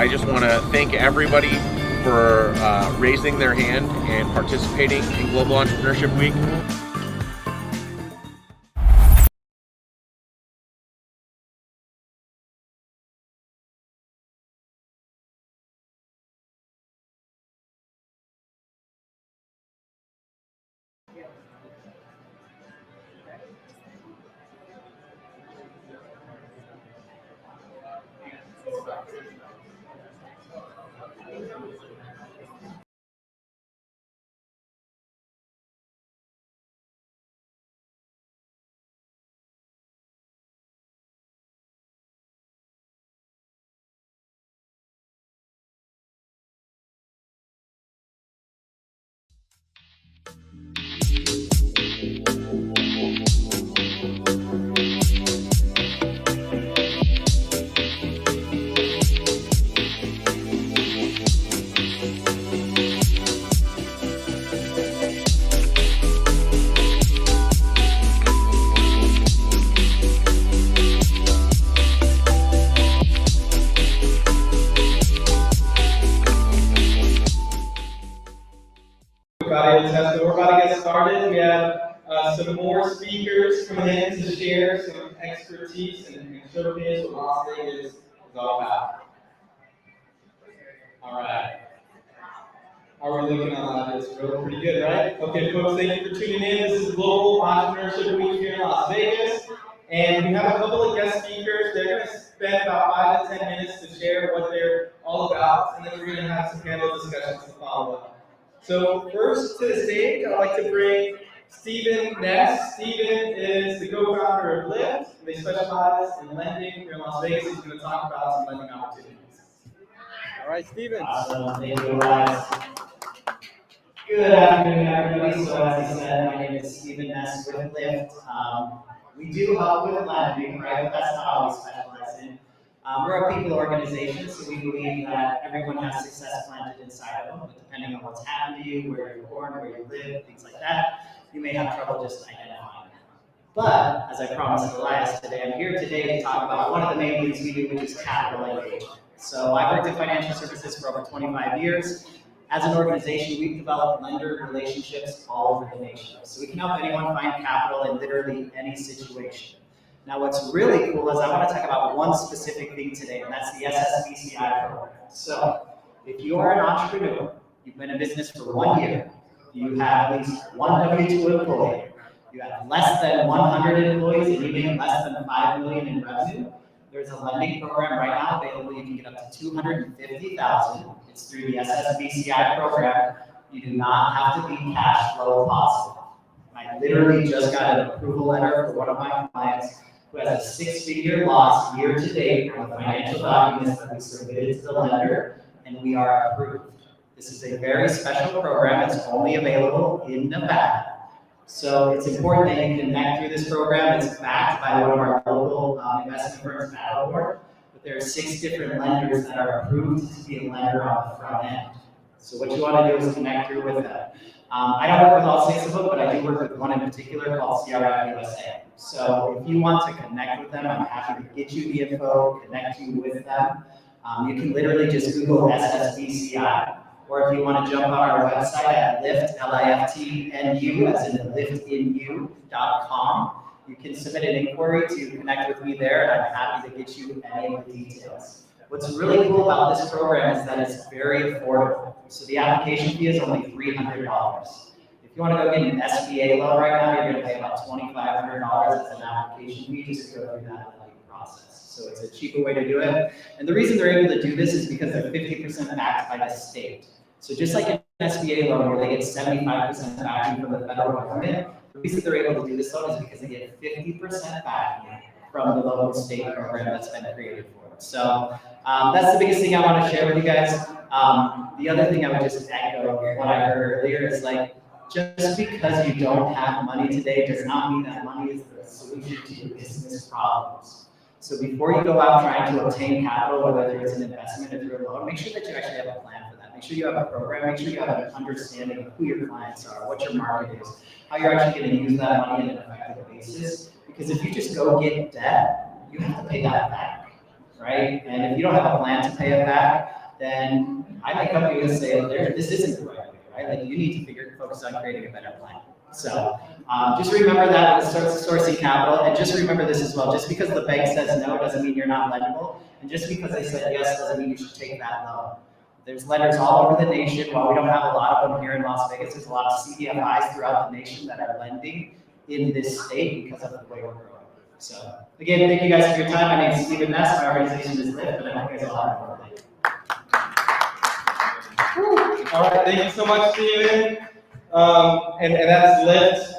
I just want to thank everybody for raising their hand and participating in Global Entrepreneurship Week. So we're about to get started. We have some more speakers coming in to share some expertise and showcase what Las Vegas is all about. All right. How are we looking on that? It's pretty good, right? Okay, folks, thank you for tuning in. This is Global Entrepreneurship Week here in Las Vegas. And we have a couple of guest speakers. They're going to spend about 5 to 10 minutes to share what they're all about. And then we're going to have some panel discussions to follow up. So first to the stage, I'd like to bring Stephen Ness. Stephen is the co-founder of Lyft. They specialize in lending here in Las Vegas. He's going to talk about some lending opportunities. All right, Stephen. Awesome. Thank you, Elias. Good afternoon, everybody. So as I said, my name is Stephen Ness with Lyft. We do help with lending, right? But that's not all we specialize in. We're a people organization, so we believe that everyone has success planted inside of them, but depending on what's happened to you, where you're born, where you live, things like that, you may have trouble just identifying it. But, as I promised Elias today, I'm here today to talk about one of the main things we do, which is capital engagement. So I've worked in financial services for over 25 years. As an organization, we've developed lender relationships all over the nation. So we can help anyone find capital in literally any situation. Now, what's really cool is I want to talk about one specific thing today, and that's the SSBCI program. So, if you are an entrepreneur, you've been in business for 1 year, you have at least one W-2 employee, you have less than 100 employees, and you make less than $5 million in revenue, there's a lending program right now available. You can get up to $250,000. It's through the SSBCI program. You do not have to be cash flow positive. I literally just got an approval letter for one of my clients who has a 6-figure loss year to date on the financial documents that we submitted to the lender, and we are approved. This is a very special program. It's only available in Nevada. So it's important that you connect through this program. It's backed by one of our local investment firms, Battleborn, but there are 6 different lenders that are approved to be a lender on the front end. So what you want to do is connect through with that. I don't work with all 6 of them, but I do work with one in particular called CRF USA. So if you want to connect with them, I'm happy to get you the info, connect you with them. You can literally just Google SSBCI, or if you want to jump on our website at Lyft, L-I-F-T-N-U, as in liftinU.com. You can submit an inquiry to connect with me there, and I'm happy to get you any of the details. What's really cool about this program is that it's very affordable. So the application fee is only $300. If you want to go get an SBA loan right now, you're going to pay about $2,500 as an application fee just to go through that lending process. So it's a cheaper way to do it. And the reason they're able to do this is because they're 50% backed by the state. So just like an SBA loan where they get 75% backing from the federal government, the reason they're able to do this loan is because they get 50% backing from the local state program that's been created for them. So that's the biggest thing I want to share with you guys. The other thing I would just echo what I heard earlier is like, just because you don't have money today does not mean that money is the solution to your business problems. So before you go out trying to obtain capital, whether it's an investment or through a loan, make sure that you actually have a plan for that. Make sure you have a program. Make sure you have an understanding of who your clients are, what your market is, how you're actually going to use that money on an effective basis. Because if you just go get debt, you have to pay that back. right? And if you don't have a plan to pay it back, then I may come to you and say, this isn't the right way, right? Like you need to focus on creating a better plan. So just remember that when it starts sourcing capital, and just remember this as well. Just because the bank says no doesn't mean you're not lendable, and just because they said yes doesn't mean you should take that loan. There's lenders all over the nation. While we don't have a lot of them here in Las Vegas, there's a lot of CDFIs throughout the nation that are lending in this state because of the way we're growing. So again, thank you guys for your time. My name is Stephen Ness. My organization is LIFT, and I hope you guys all have a wonderful day. All right, thank you so much, Stephen. And that's LIFT.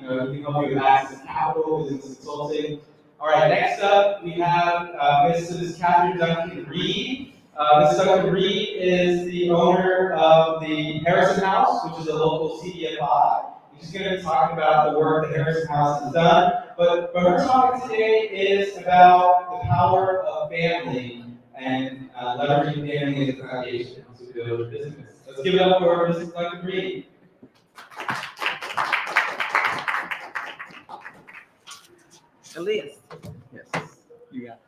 You know, we can help you with access to capital, business consulting. All right, next up we have Mrs. Katherine Duncan Reed. Mrs. Duncan Reed is the owner of the Harrison House, which is a local CDFI. She's going to be talking about the work that Harrison House has done, but her topic today is about the power of family and leveraging family as a foundation to build a business. Let's give it up for Mrs. Duncan Reed. Elias. Yes, you got it.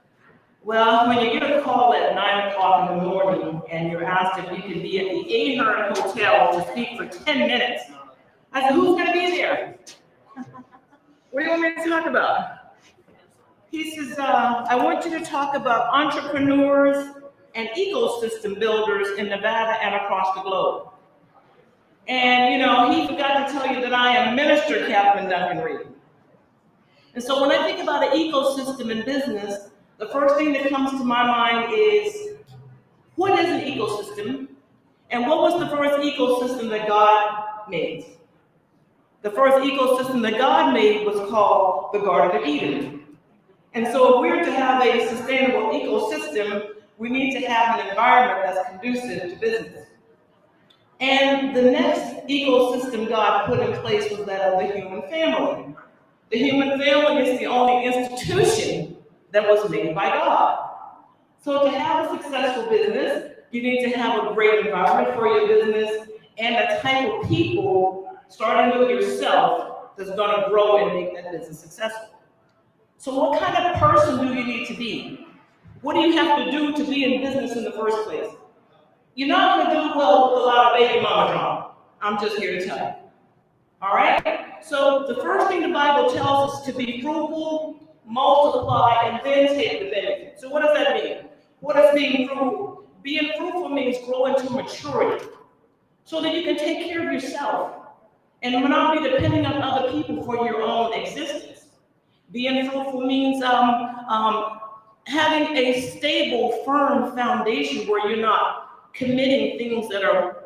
Well, when you get a call at 9 o'clock in the morning and you're asked if you can be at the Ahern Hotel to speak for 10 minutes, I said, who's going to be there? What do you want me to talk about? He says, I want you to talk about entrepreneurs and ecosystem builders in Nevada and across the globe. And, you know, he forgot to tell you that I am Minister Katherine Duncan Reed. And so when I think about an ecosystem in business, the first thing that comes to my mind is, what is an ecosystem? And what was the first ecosystem that God made? The first ecosystem that God made was called the Garden of Eden. And so if we're to have a sustainable ecosystem, we need to have an environment that's conducive to business. And the next ecosystem God put in place was that of the human family. The human family is the only institution that was made by God. So to have a successful business, you need to have a great environment for your business and a type of people, starting with yourself, that's going to grow and make that business successful. So what kind of person do you need to be? What do you have to do to be in business in the first place? You're not going to do well with a lot of baby mama drama. I'm just here to tell you. All right? So the first thing the Bible tells us to be fruitful, multiply, and then take the benefit. So what does that mean? What is being fruitful? Being fruitful means grow into maturity so that you can take care of yourself and not be depending on other people for your own existence. Being fruitful means having a stable, firm foundation where you're not committing things that are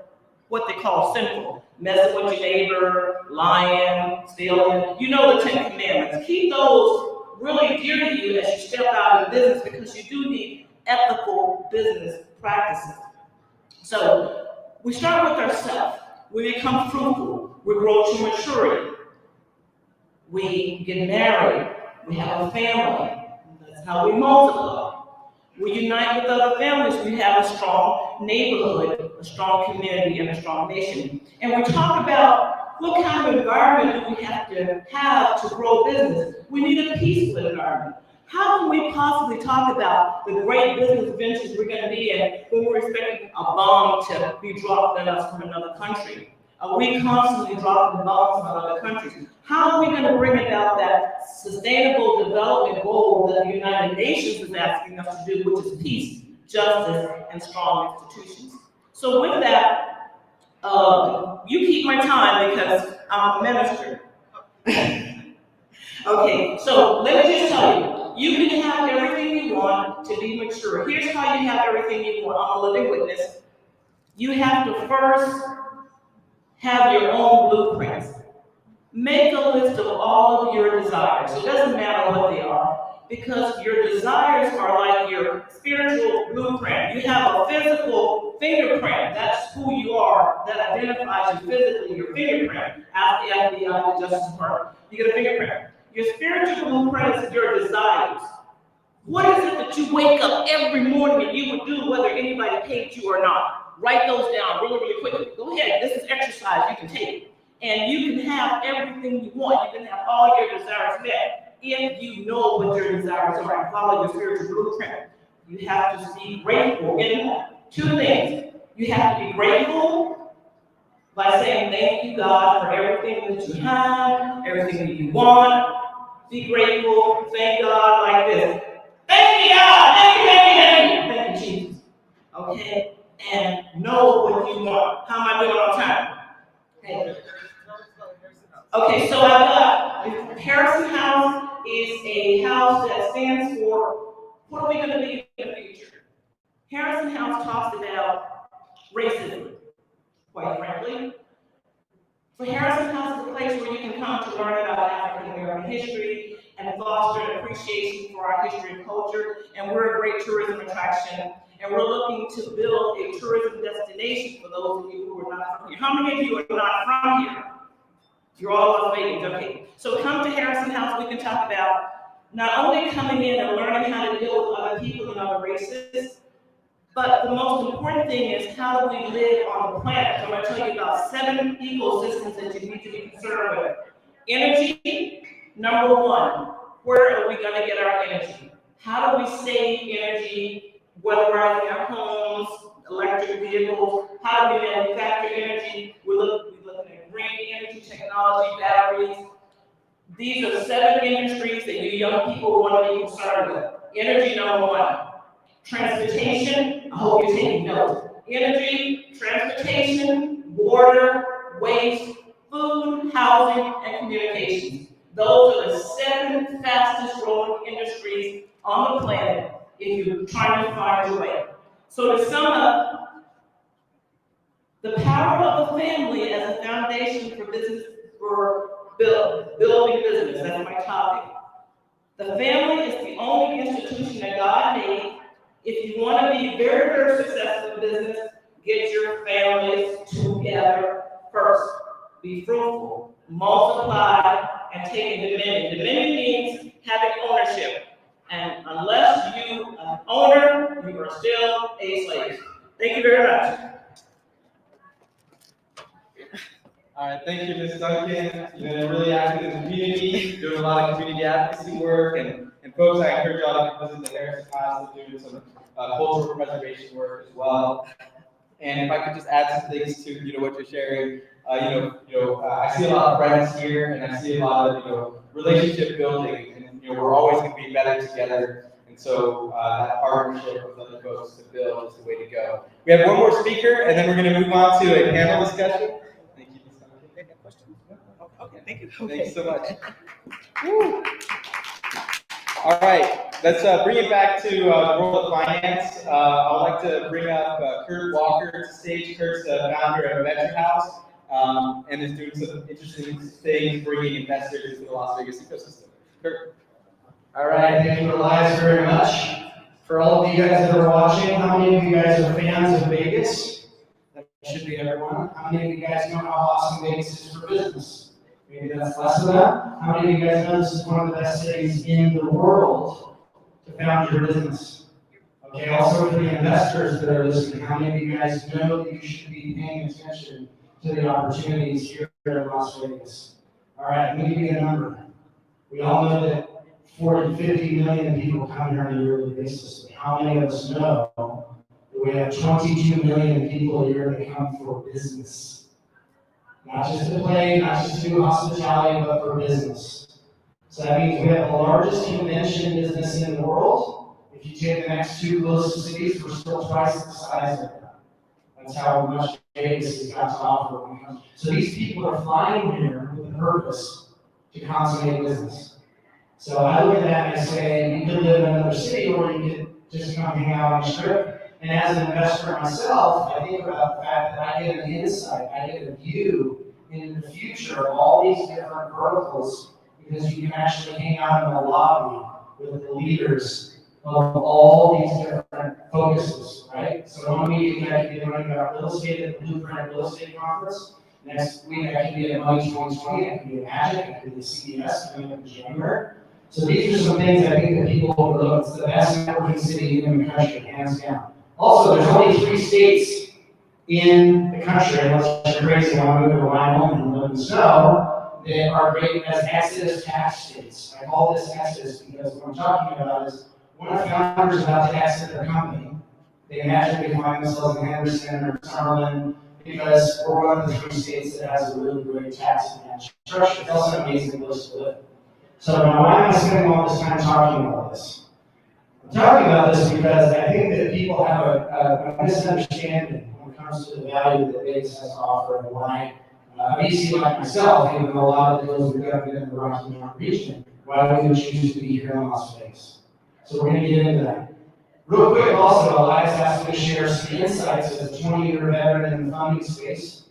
what they call sinful. Messing with your neighbor, lying, stealing. You know the 10 Commandments. Keep those really dear to you as you step out in business, because you do need ethical business practices. So we start with ourselves. We become fruitful. We grow to maturity. We get married. We have a family. That's how we multiply. We unite with other families. We have a strong neighborhood, a strong community, and a strong nation. And we talk about what kind of environment do we have to grow business. We need a peaceful environment. How can we possibly talk about the great business ventures we're going to be in when we're expecting a bomb to be dropped on us from another country? Are we constantly dropping bombs on other countries? How are we going to bring about that sustainable development goal that the United Nations is asking us to do, which is peace, justice, and strong institutions? So with that, you keep my time because I'm a minister. Okay, so let me just tell you, you can have everything you want to be mature. Here's how you have everything you want. I'm a living witness. You have to first have your own blueprints. Make a list of all of your desires. It doesn't matter what they are, because your desires are like your spiritual blueprint. You have a physical fingerprint. That's who you are. That identifies you physically, your fingerprint. Ask the FBI, the Justice Department. You get a fingerprint. Your spiritual blueprint is your desires. What is it that you wake up every morning and you would do whether anybody paid you or not? Write those down really, really quickly. Go ahead. This is exercise you can take. And you can have everything you want. You can have all your desires met. if you know what your desires are and follow your spiritual blueprint. You have to be grateful. In two things. You have to be grateful by saying thank you, God, for everything that you have, everything that you want. Be grateful, thank God like this. Thank you, God, thank you, thank you, thank you, Jesus. Okay? And know what you want. How am I doing on time? Okay, so I've got Harrison House is a house that stands for what are we going to be in the future? Harrison House talks about racism, quite frankly. So Harrison House is a place where you can come to learn about African American history and foster an appreciation for our history and culture. And we're a great tourism attraction. And we're looking to build a tourism destination for those of you who are not from here. How many of you are not from here? You're all Las Vegas, okay. So come to Harrison House. We can talk about not only coming in and learning how to deal with other people and other races, but the most important thing is how do we live on the planet? So I'm going to tell you about 7 ecosystems that you need to be concerned with. Energy, number 1. Where are we going to get our energy? How do we save energy, whether we're in our homes, electric vehicles? How do we manufacture energy? We're looking at green energy technology, batteries. These are 7 industries that you young people want to be concerned with. Energy, number 1. Transportation, I hope you're taking notes. Energy, transportation, water, waste, food, housing, and communications. Those are the 7 fastest growing industries on the planet if you're trying to find your way. So to sum up, the power of the family as a foundation for business, for building business, that's my topic. The family is the only institution that God made. If you want to be very, very successful in business, get your families together first. Be fruitful, multiply, and take a dominion. Dominion means having ownership. And unless you are an owner, you are still a slave. Thank you very much. All right, thank you, Ms. Duncan. You've been really active in the community, doing a lot of community advocacy work, and folks, I encourage y'all to visit the Harrison House and do some cultural preservation work as well. And if I could just add some things to what you're sharing, I see a lot of friends here, and I see a lot of relationship building, and we're always going to be better together. And so that partnership with other folks to build is the way to go. We have one more speaker, and then we're going to move on to a panel discussion. Thank you. Any questions? Okay, thank you. Thank you so much. Woo. All right, let's bring it back to the world of finance. I would like to bring up Kurt Walker to stage. Kurt's the founder of Venture House and is doing some interesting things, bringing investors to the Las Vegas ecosystem. Kurt. All right, thank you, Elias, very much. For all of you guys that are watching, how many of you guys are fans of Vegas? That should be everyone. How many of you guys know how awesome Vegas is for business? Maybe that's less of that. How many of you guys know this is one of the best cities in the world to found your business? Okay, also for the investors that are listening, how many of you guys know that you should be paying attention to the opportunities here in Las Vegas? All right, let me give you a number. We all know that 40, 50 million people come here on a yearly basis. But how many of us know that we have 22 million people a year that come for business? Not just to play, not just to do hospitality, but for business. So that means we have the largest convention business in the world. If you take the next 2 closest cities, we're still twice the size of that. That's how much Vegas has got to offer. So these people are flying here with a purpose to consummate business. So I look at that and I say, you could live in another city or you could just come hang out on the strip. And as an investor myself, I think about the fact that I get an insight, I get a view into the future of all these different verticals because you can actually hang out in the lobby with the leaders of all these different focuses, right? So one week I could be learning about real estate at the Blueprint Real Estate Conference. Next week I could be at Money 2020, I could be at Magic, I could be at CES coming up in January. So these are some things I think that people overlook. It's the best networking city in the country, hands down. Also, there's only 3 states in the country, unless you're crazy and want to move to Wyoming and live in the snow, that are great as exodus tax states. I call this exodus because what I'm talking about is when a founder is about to exit their company, they magically find themselves in Henderson or Summerlin because we're one of the 3 states that has a really great tax advantage structure. It's also an amazing place to live. So now why am I spending all this time talking about this? I'm talking about this because I think that people have a misunderstanding when it comes to the value that Vegas has to offer and why VC like myself, even though a lot of the deals we've done in the Rocky Mountain region, why we would choose to be here in Las Vegas. So we're going to get into that. Real quick also, Elias asked me to share some insights as a 20-year veteran in the funding space.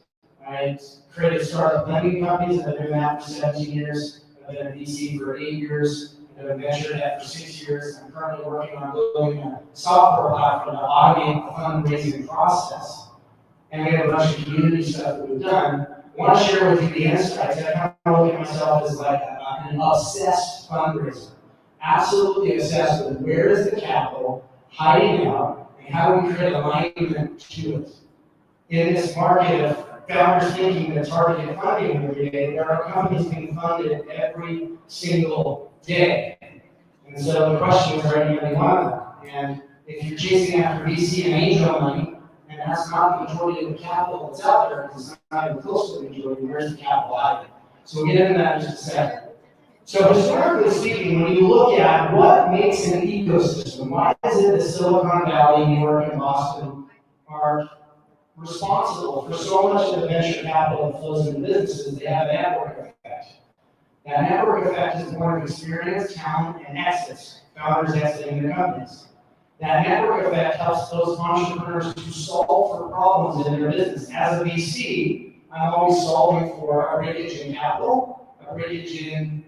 I created startup lending companies. I've been doing that for 17 years. I've been a VC for 8 years. I've been venture debt for 6 years. I'm currently working on building a software platform to automate the fundraising process. And we have a bunch of community stuff that we've done. I want to share with you the insights. I kind of look at myself as like an obsessed fundraiser. Absolutely obsessed with where is the capital hiding out and how do we create alignment to it. In this market of founders thinking that targeted funding every day, there are companies being funded every single day. And so the question is, are you going to be one of them? And if you're chasing after VC and angel money, and that's not the majority of the capital that's out there, because it's not even close to the majority, where's the capital out? So we'll get into that in just a second. So historically speaking, when you look at what makes an ecosystem, why is it that Silicon Valley, New York, and Boston are responsible for so much of the venture capital that flows into businesses? They have a network effect. That network effect is born of experience, talent, and exits, founders exiting their companies. That network effect helps those entrepreneurs to solve for problems in their business. As a VC, I'm always solving for a breakage in capital, a breakage in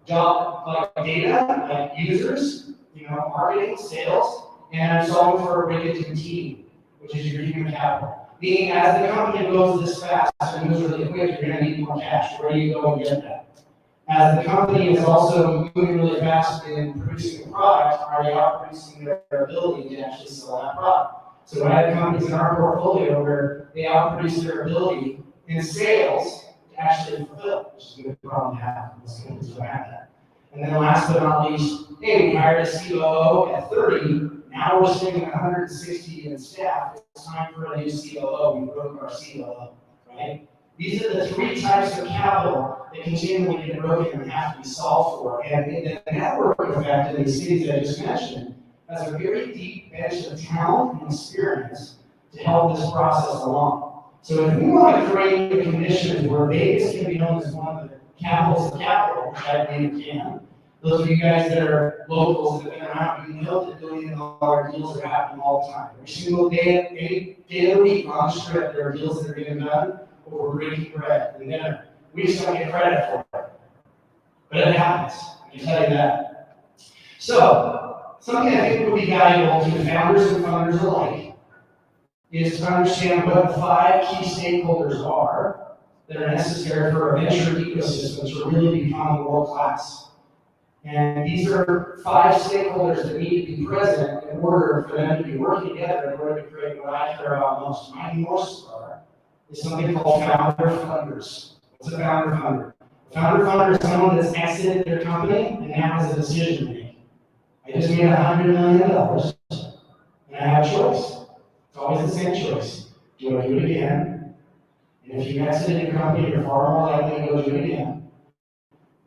like data, like users, marketing, sales, and I'm solving for a breakage in team, which is your human capital. Meaning, as the company goes this fast and moves really quick, you're going to need more cash. Where do you go and get that? As the company is also moving really fast in producing a product, are they outproducing their ability to actually sell that product? So I have companies in our portfolio where they outproduce their ability in sales to actually fulfill, which is a good problem to have. Most companies don't have that. And then last but not least, hey, we hired a COO at 30, now we're sitting at 160 in staff. It's time for a new COO. We broke our COO, right? These are the 3 types of capital that continually get broken and have to be solved for. And the network effect in these cities I just mentioned has a very deep bench of talent and experience to help this process along. So if we want to create the conditions where Vegas can be known as one of the capitals of capital, which I believe it can, those of you guys that are locals that have been around, you know that $1 billion deals are happening all the time. Every single day, any day of the week on the strip, there are deals that are getting done, but we're breaking bread and dinner. We just don't get credit for it. But it happens, I can tell you that. So, something I think would be valuable to founders and funders alike is to understand what the 5 key stakeholders are that are necessary for a venture ecosystem to really become world class. And these are 5 stakeholders that need to be present in order for them to be working together in order to create what I care about most. My North Star is something called founder funders. What's a founder funder? A founder funder is someone that's exited their company and now has a decision to make. I just made $100 million and I have a choice. It's always the same choice. Do I do it again? And if you exited your company, you're far more likely to go do it again.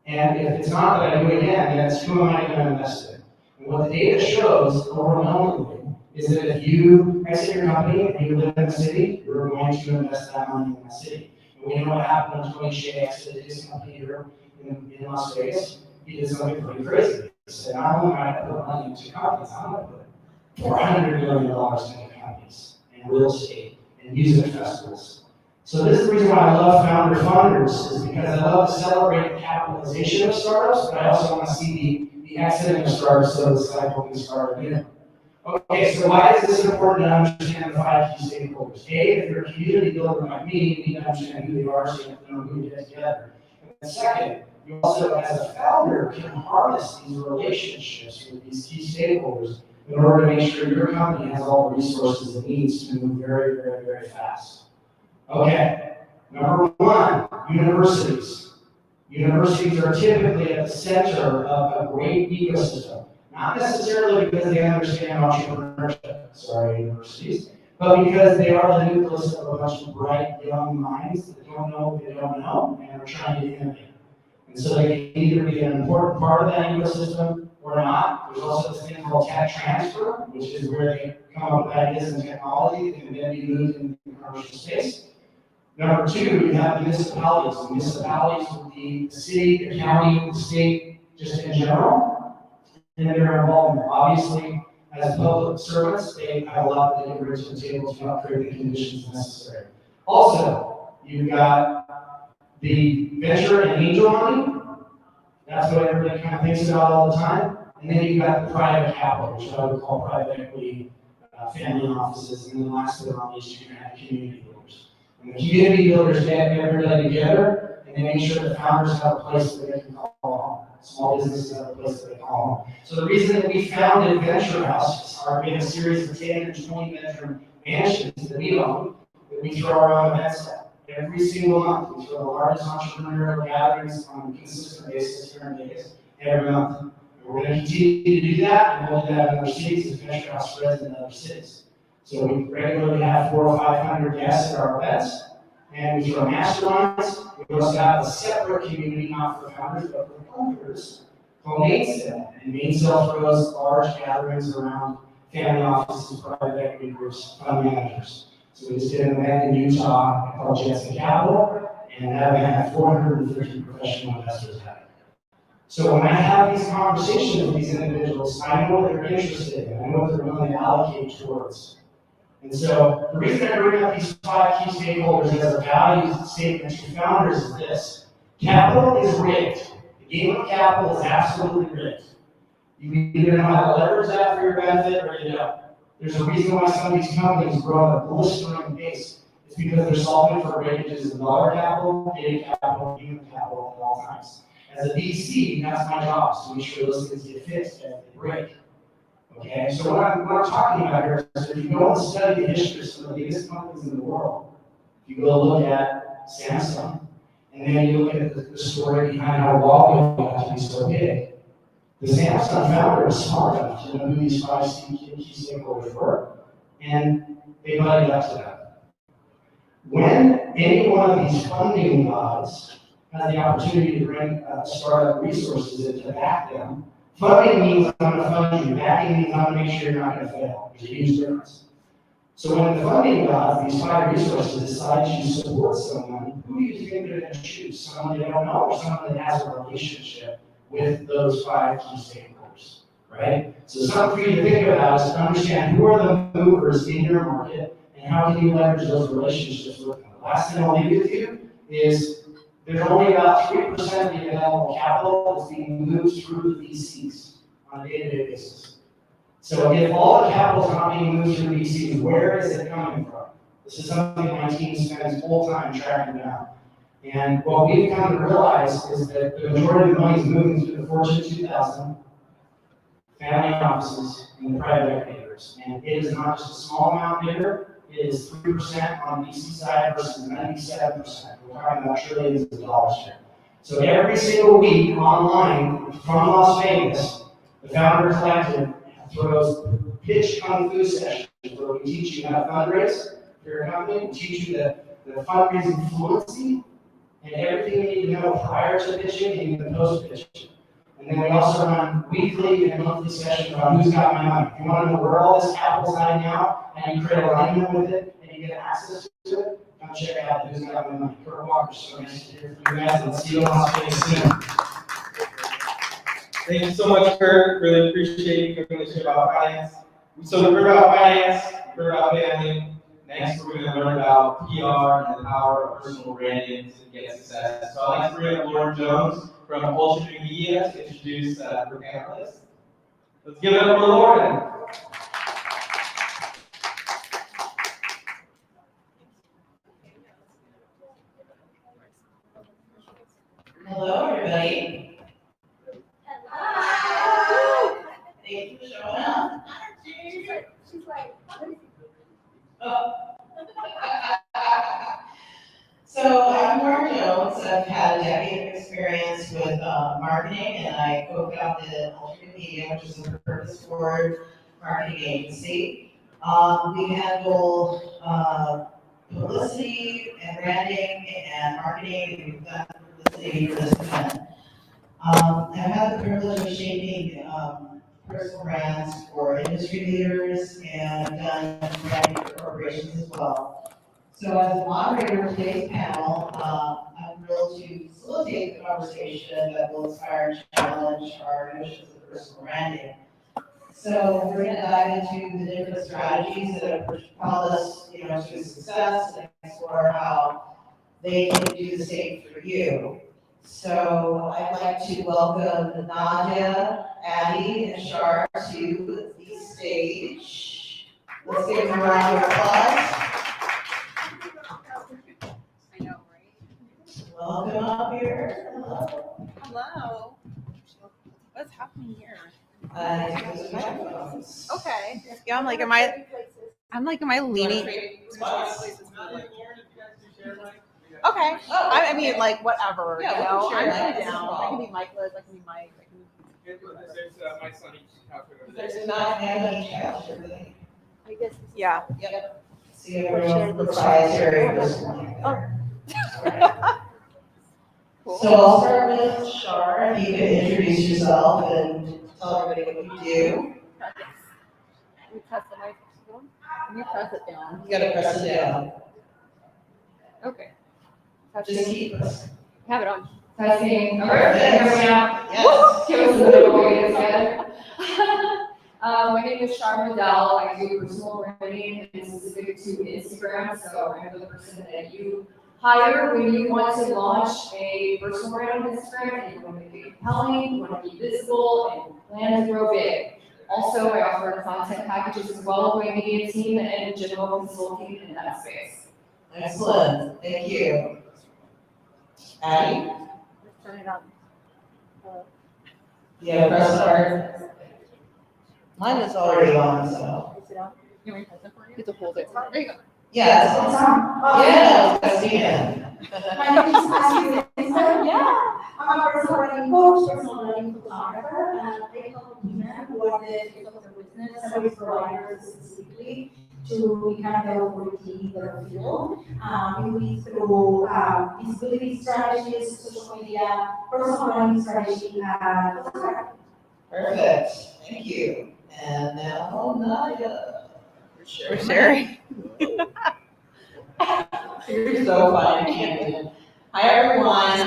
And if it's not that I do it again, then it's who am I going to invest in? And what the data shows overwhelmingly is that if you exit your company and you live in a city, you're going to invest that money in that city. And we know what happened when Tony Hsieh exited his company here in Las Vegas. He did something pretty crazy. He said, not only am I going to put money into companies, I'm going to put $400 million into companies and real estate and music festivals. So this is the reason why I love founder funders, is because I love to celebrate the capitalization of startups, but I also want to see the exiting of startups so the cycle can start again. Okay, so why is this important to understand the 5 key stakeholders? A, if you're a community builder like me, you need to understand who they are so you have to know who to get together. And second, you also, as a founder, can harness these relationships with these key stakeholders in order to make sure your company has all the resources it needs to move very, very, very fast. Okay, number 1, universities. Universities are typically at the center of a great ecosystem, not necessarily because they understand entrepreneurship, sorry, universities, but because they are the nucleus of a bunch of bright young minds that don't know what they don't know and are trying to innovate. And so they can either be an important part of that ecosystem or not. There's also this thing called tech transfer, which is where they come up with ideas and technology that can then be moved into the commercial space. Number two, you have municipalities. The municipalities would be the city, the county, the state, just in general, and their involvement. Obviously, as public servants, they have a lot that they can bring to the table to help create the conditions necessary. Also, you've got the venture and angel money. That's what everybody kind of thinks about all the time. And then you've got the private capital, which I would call private equity, family offices, and then last but not least, you're going to have community builders. And the community builders get everybody together, and they make sure that founders have a place that they can call home. Small businesses have a place that they call home. So the reason that we founded Venture House, we have a series of 10 and 20-bedroom mansions that we own, that we throw our own events at. Every single month, we throw the largest entrepreneurial gatherings on a consistent basis here in Vegas every month. And we're going to continue to do that, and we'll do that in other cities as Venture House spreads in other cities. So we regularly have 400 or 500 guests at our events, and we throw masterminds. We also have a separate community, not for founders, but for funders, called Mainsail. And Mainsail throws large gatherings around family offices, private equity groups, fund managers. So we just did an event in Utah called Jetson Capital, and that event had 450 professional investors at it. So when I have these conversations with these individuals, I know what they're interested in, I know what they're willing to allocate towards. And so the reason I bring up these 5 key stakeholders as a value statement to founders is this: capital is rigged. The game of capital is absolutely rigged. You either know how to leverage that for your benefit or you don't. There's a reason why some of these companies grow at a blistering pace. It's because they're solving for ranges of dollar capital, data capital, human capital at all times. As a VC, that's my job, is to make sure those things get fixed as they break. Okay, so what I'm talking about here is if you go and study the history of some of the biggest companies in the world, if you go look at Samsung, and then you look at the story behind how Huawei got to be so big, the Samsung founder was smart enough to know who these 5 key stakeholders were, and they buddied up to them. When any one of these funding gods has the opportunity to bring startup resources in to back them, funding means I'm going to fund you, backing means I'm going to make sure you're not going to fail. There's a huge difference. So when the funding gods, these 5 resources, decide to support someone, who do you think they're going to choose? Someone they don't know or someone that has a relationship with those 5 key stakeholders, right? So something for you to think about is to understand who are the movers in your market and how can you leverage those relationships with them. The last thing I'll leave with you is there's only about 3% of the available capital that's being moved through the VCs on a day-to-day basis. So if all the capital is not being moved through VCs, where is it coming from? This is something my team spends full time tracking down. And what we've come to realize is that the majority of the money is moving through the Fortune 2000, family offices, and the private equity groups. And it is not just a small amount bigger, it is 3% on the VC side versus 97%. We're talking about trillions of dollars here. So every single week online from Las Vegas, the Founder Collective throws pitch kung fu sessions where we teach you how to fundraise for your company, we teach you the fundraising fluency, and everything you need to know prior to pitching and even post-pitching. And then we also run weekly and monthly sessions on who's got my money. If you want to know where all this capital's hiding out, and you create alignment with it, and you get access to it, come check out Who's Got My Money. Kurt Walker, so nice to hear from you guys, and see you in Las Vegas soon. Thank you so much, Kurt. Really appreciate you coming to share about finance. So we heard about finance, we heard about family. Next, we're going to learn about PR and the power of personal branding to get success. So I'd like to bring up Lauren Jones from Alterate Media to introduce her panelists. Let's give it up for Lauren. Hello, everybody. Hello. Thank you for showing up. She's like, oh. So I'm Lauren Jones. I've had a decade of experience marketing, and I co-founded Alterate Media, which is a purpose-forward marketing agency. We handle publicity and branding and marketing, and we've done publicity for this event. I've had the privilege of shaping personal brands for industry leaders and done branding for corporations as well. So as a moderator of today's panel, I'm thrilled to facilitate the conversation that will inspire and challenge our notions of personal branding. So we're going to dive into the different strategies that have propelled us, to success and explore how they can do the same for you. So I'd like to welcome Nadia, Addie, and Shar to the stage. Let's give them a round of applause. I know, right? Welcome up here. Hello. Hello. What's happening here? Use microphones. Okay. Yeah, I'm like, am I leaning? Okay. I mean, like, whatever, Yeah, you know? we can share I'm that. down. I can be Mike Liz, I can be Mike, There's not any challenge, really. I guess. Yeah. See everyone's proprietary personal. Cool. So I'll start with Shar. If you could introduce yourself and tell everybody what you do. We press the microphone. You press it down. You gotta press it down. Okay. Just keep pressing. Have it on. Testing. Perfect. Yes. Give us a little way together. My name is Shar Medell. I do personal branding and specific to Instagram. So I'm the person that you hire when you want to launch a personal brand on Instagram and you want to make it compelling, you want to be visible, and plan to grow big. Also, I offer content packages as well with my media team and general consulting in that space. Excellent. Thank you. Addie? Let's turn it on. Yeah, press start. Mine is already on, so. Is it on? You want me to press it for you? You have to hold it. There you go. Yeah, it's on. Yeah, let's see it. My name is Katherine. Yeah. I'm a personal branding coach, personal branding photographer, and I help women who are the face of their business, service providers specifically, to become their authority in their field. Maybe through visibility strategies, social media, personal branding strategy, and photography. Perfect. Thank you. And now Nadia. We're sharing. You're so funny. Hi everyone.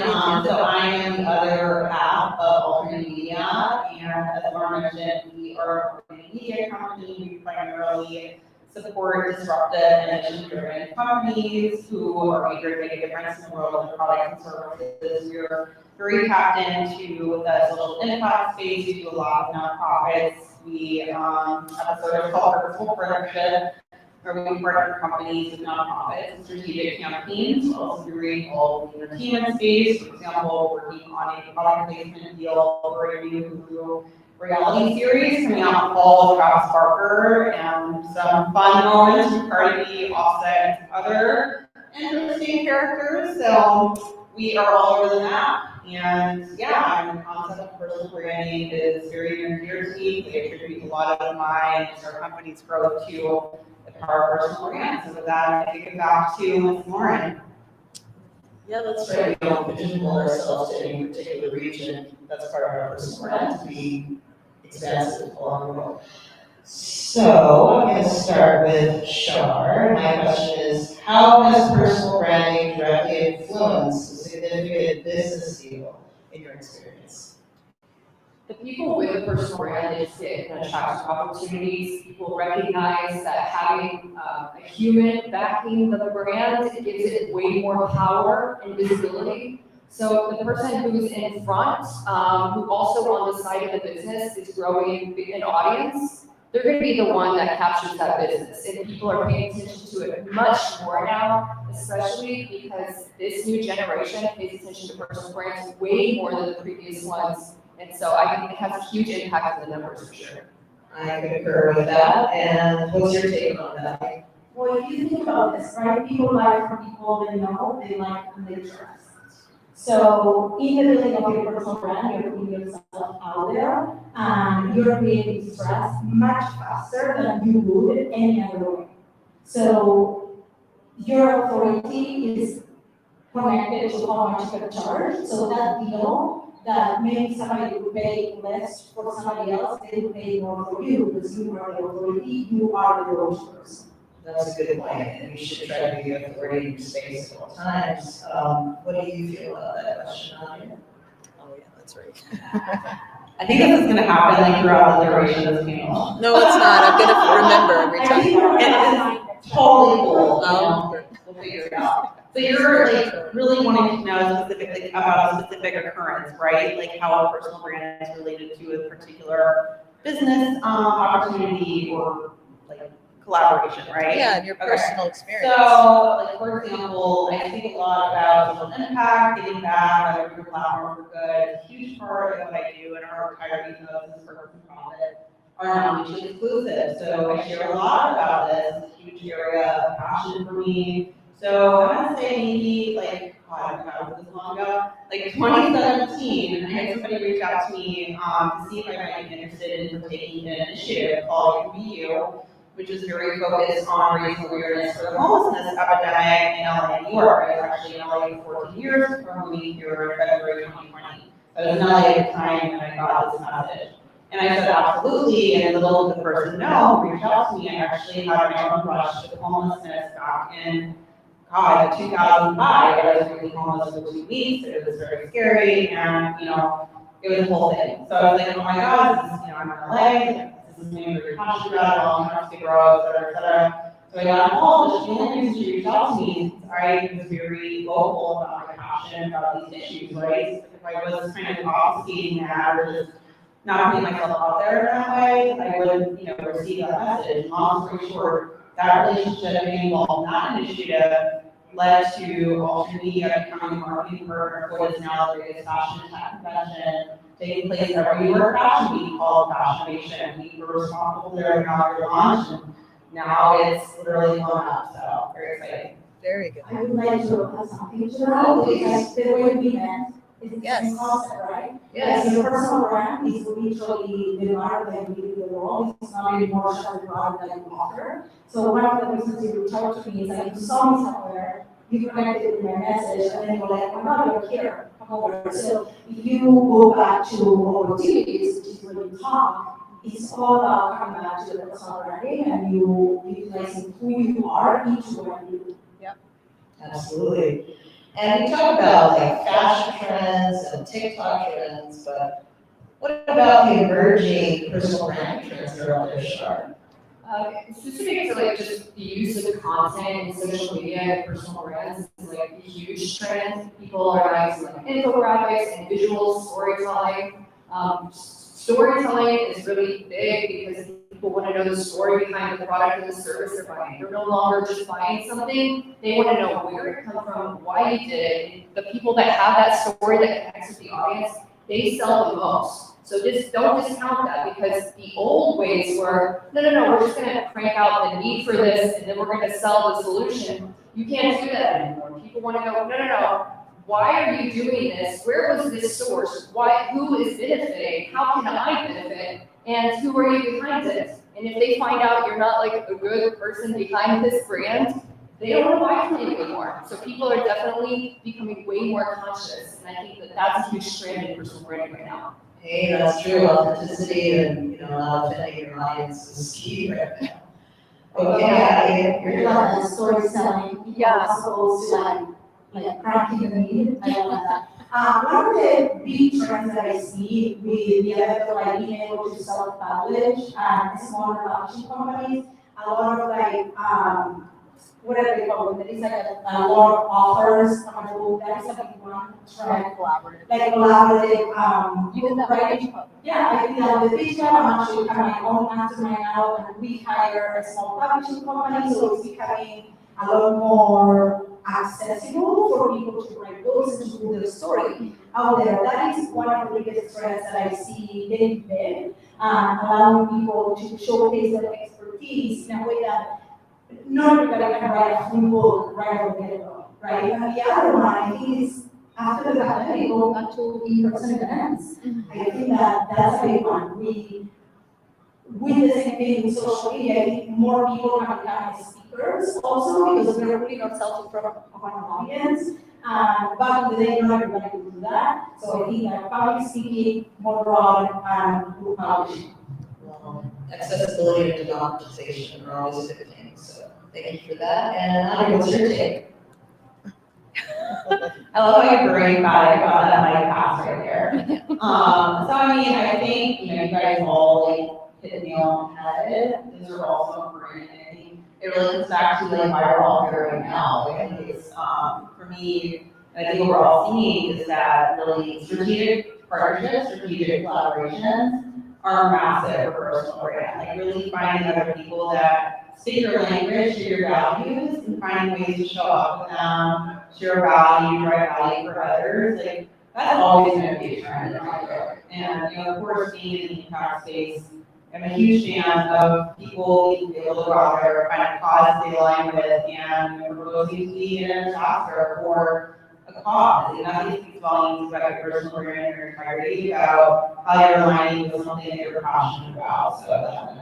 So I am the other half of Alterate Media, and as Laura mentioned, we are a media company. We primarily support disruptive and mission-driven companies who are eager to make a difference in the world with products and services. We're very tapped into the social impact space. We do a lot of nonprofits. We have a service called Purposeful Partnership, where we partner companies with nonprofits and strategic campaigns. We're also very involved in the entertainment space. For example, working on a product placement deal for a new Hulu reality series coming out in the fall with Travis Barker, and some fun moments from Cardi B, Offset, and some other interesting characters. So we are all over the map. And yeah, the concept of personal branding is very near and dear to me. I attribute a lot of my and our company's growth to the power of personal brand. So with that, I take it back to Ms. Lauren. Yeah, that's right. We don't pigeonhole ourselves to any particular region. That's part of our personal brand, to be expansive along the world. So I'm going to start with Shar. My question is, how has personal branding directly influenced a significant business deal in your experience? The people with a personal brand is get attractive opportunities. People recognize that having a human backing the brand gives it way more power and visibility. So the person who's in front, who also on the side of the business is growing an audience, they're going to be the one that captures that business. And people are paying attention to it much more now, especially because this new generation pays attention to personal brands way more than the previous ones. And so I think it has a huge impact on the numbers for sure. I concur with that. And what's your take on that? Well, if you think about this, right, people like from people they know, they like and they trust. So in the building of your personal brand, you're putting yourself out there, and you're creating stress much faster than you would any other way. So your authority is connected to how much you can charge. So that deal that maybe somebody would pay less for somebody else, they would pay more for you because you are the authority, you are the go-to person. That's a good point, and you should try to be authority in your space at all times. What do you feel about that question, Nadia? Oh, yeah, that's right. I think this is gonna happen like throughout the duration of this panel. No, it's not. I'm gonna remember every time. It is totally cool, we'll figure it out. So you're like really wanting to know specifically about a specific occurrence, right? Like how a personal brand is related to a particular business opportunity or like collaboration, right? Yeah, and your Okay. personal experience. So, like for example, I think a lot about social impact, giving back, whether your platform for good. A huge part of what I do in our entire ethos is for profit are not mutually exclusive. So I share a lot about this. It's a huge area of passion for me. So I want to say maybe like, God, was this long ago? Like 2017, I had somebody reach out to me to see if I might be interested in taking an initiative called GEW, which is very focused on raising awareness for the homelessness epidemic in LA, New York. I was actually in LA for 14 years from moving here in February 2020. I was in LA at the time and I got this message. And I said, absolutely, and little did the person know, reached out to me, I actually had my own brush with homelessness back in, God, 2005. I was really homeless for 2 weeks, it was very scary, and, you know, it was a whole thing. So I was like, oh my God, this is, I'm in LA, this is maybe very passionate about, it, all trying to figure out, et cetera, et cetera. So I got involved, and the reason she reached out to me, I was very vocal about my passion about these issues, right? If I was kind of obfuscating that or just not putting myself out there in that way, I would, you know, receive that message. Long story short, that relationship being involved in that initiative led to Alterate Media becoming a marketing partner for what is now the biggest fashion tech convention taking place every year Fashion Week called Fashionation. We were responsible for their inaugural launch, and now it's literally blown up, so very exciting. Very good. I would like to add something to that, because the way we met is the Yes. same concept, right? Yes. Like, your personal brand is literally the mark that you give the world, it's not anymore just a product that you offer. So one of the reasons you reached out to me is like, you saw me somewhere, you connected with my message, and then you're like, oh my God, you're here, come over. So if you go back to opportunities, which is where you talk, it's all about coming back to the personal branding and you utilizing who you are, each one of you. Absolutely. And we talk about like fashion trends and TikTok trends, but what about the emerging personal brand trends that are out there, Shar? Specific to like just the use of content in social media and personal brands is like a huge trend. People are using like infographics and visual storytelling. Storytelling is really big because people want to know the story behind the product or the service they're buying. They're no longer just buying something. They want to know where it comes from, why you did it. The people that have that story that connects with the audience, they sell the most. So just don't discount that, because the old ways were, no, we're just gonna crank out the need for this and then we're gonna sell the solution. You can't do that anymore. People wanna go, no. Why are you doing this? Where was this source? Who is benefiting? How can I benefit? And who are you behind it? And if they find out you're not like a good person behind this brand, they don't want to buy from you anymore. So people are definitely becoming way more conscious. And I think that that's a huge trend in personal branding right now. Hey, that's true. Authenticity and, not offending your audience is key right now. Okay, You're like storytelling, as opposed to like cracking the meat. I love that. One of the big trends that I see with the other, like being able to self-publish smaller publishing companies, a lot of like, whatever they call it, there is like a lot of authors on a book, that is a big one trend. collaborative. Like collaborative, You did that writing. Yeah, I did that with this job. I'm actually having my own mastermind now, and we hire a small publishing company, so it's becoming a lot more accessible for people to write books and to do their story out there. That is one of the biggest trends that I see getting big, allowing people to showcase their expertise in a way that not everybody can write a full book right away, right? And the other one, I think, is after the pandemic, go back to in-person events. I think that that's a big one. With the same thing with social media, I think more people can become speakers also because we're putting ourselves in front of an audience. Back in the day, not everybody could do that. So I think that public speaking, more broad, and group publishing. Accessibility and democratization are always good things, so thank you for that. And Nadia, what's your take? I love how your brain got about that mic pass right there. So I mean, I think, you guys all like hit the nail on the head. These are all so important. And I think it really comes back to like viral here right now. Like, I think it's, for me, and I think what we're all seeing is that really strategic partnerships, strategic collaborations are massive for personal brand. Like really finding other people that speak your language, share your values, and finding ways to show up with them, share value, drive value for others. Like that's always going to be a trend in my book. And of course, being in the impact space, I'm a huge fan of people being able to go out there, find a cause they align with, and proposing to be an ambassador for a cause. And that speaks volumes about your personal brand and your integrity, about how you're aligning with something that you're passionate about. So that's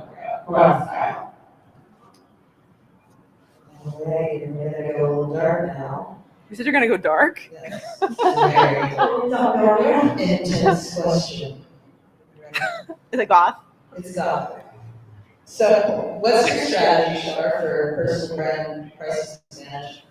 my style. All right, and we're gonna go a little dark now. You said you're gonna go dark? Yes. Very intense question. Is it goth? It's gothic. So, what's your strategy, Shar, for personal brand crisis management?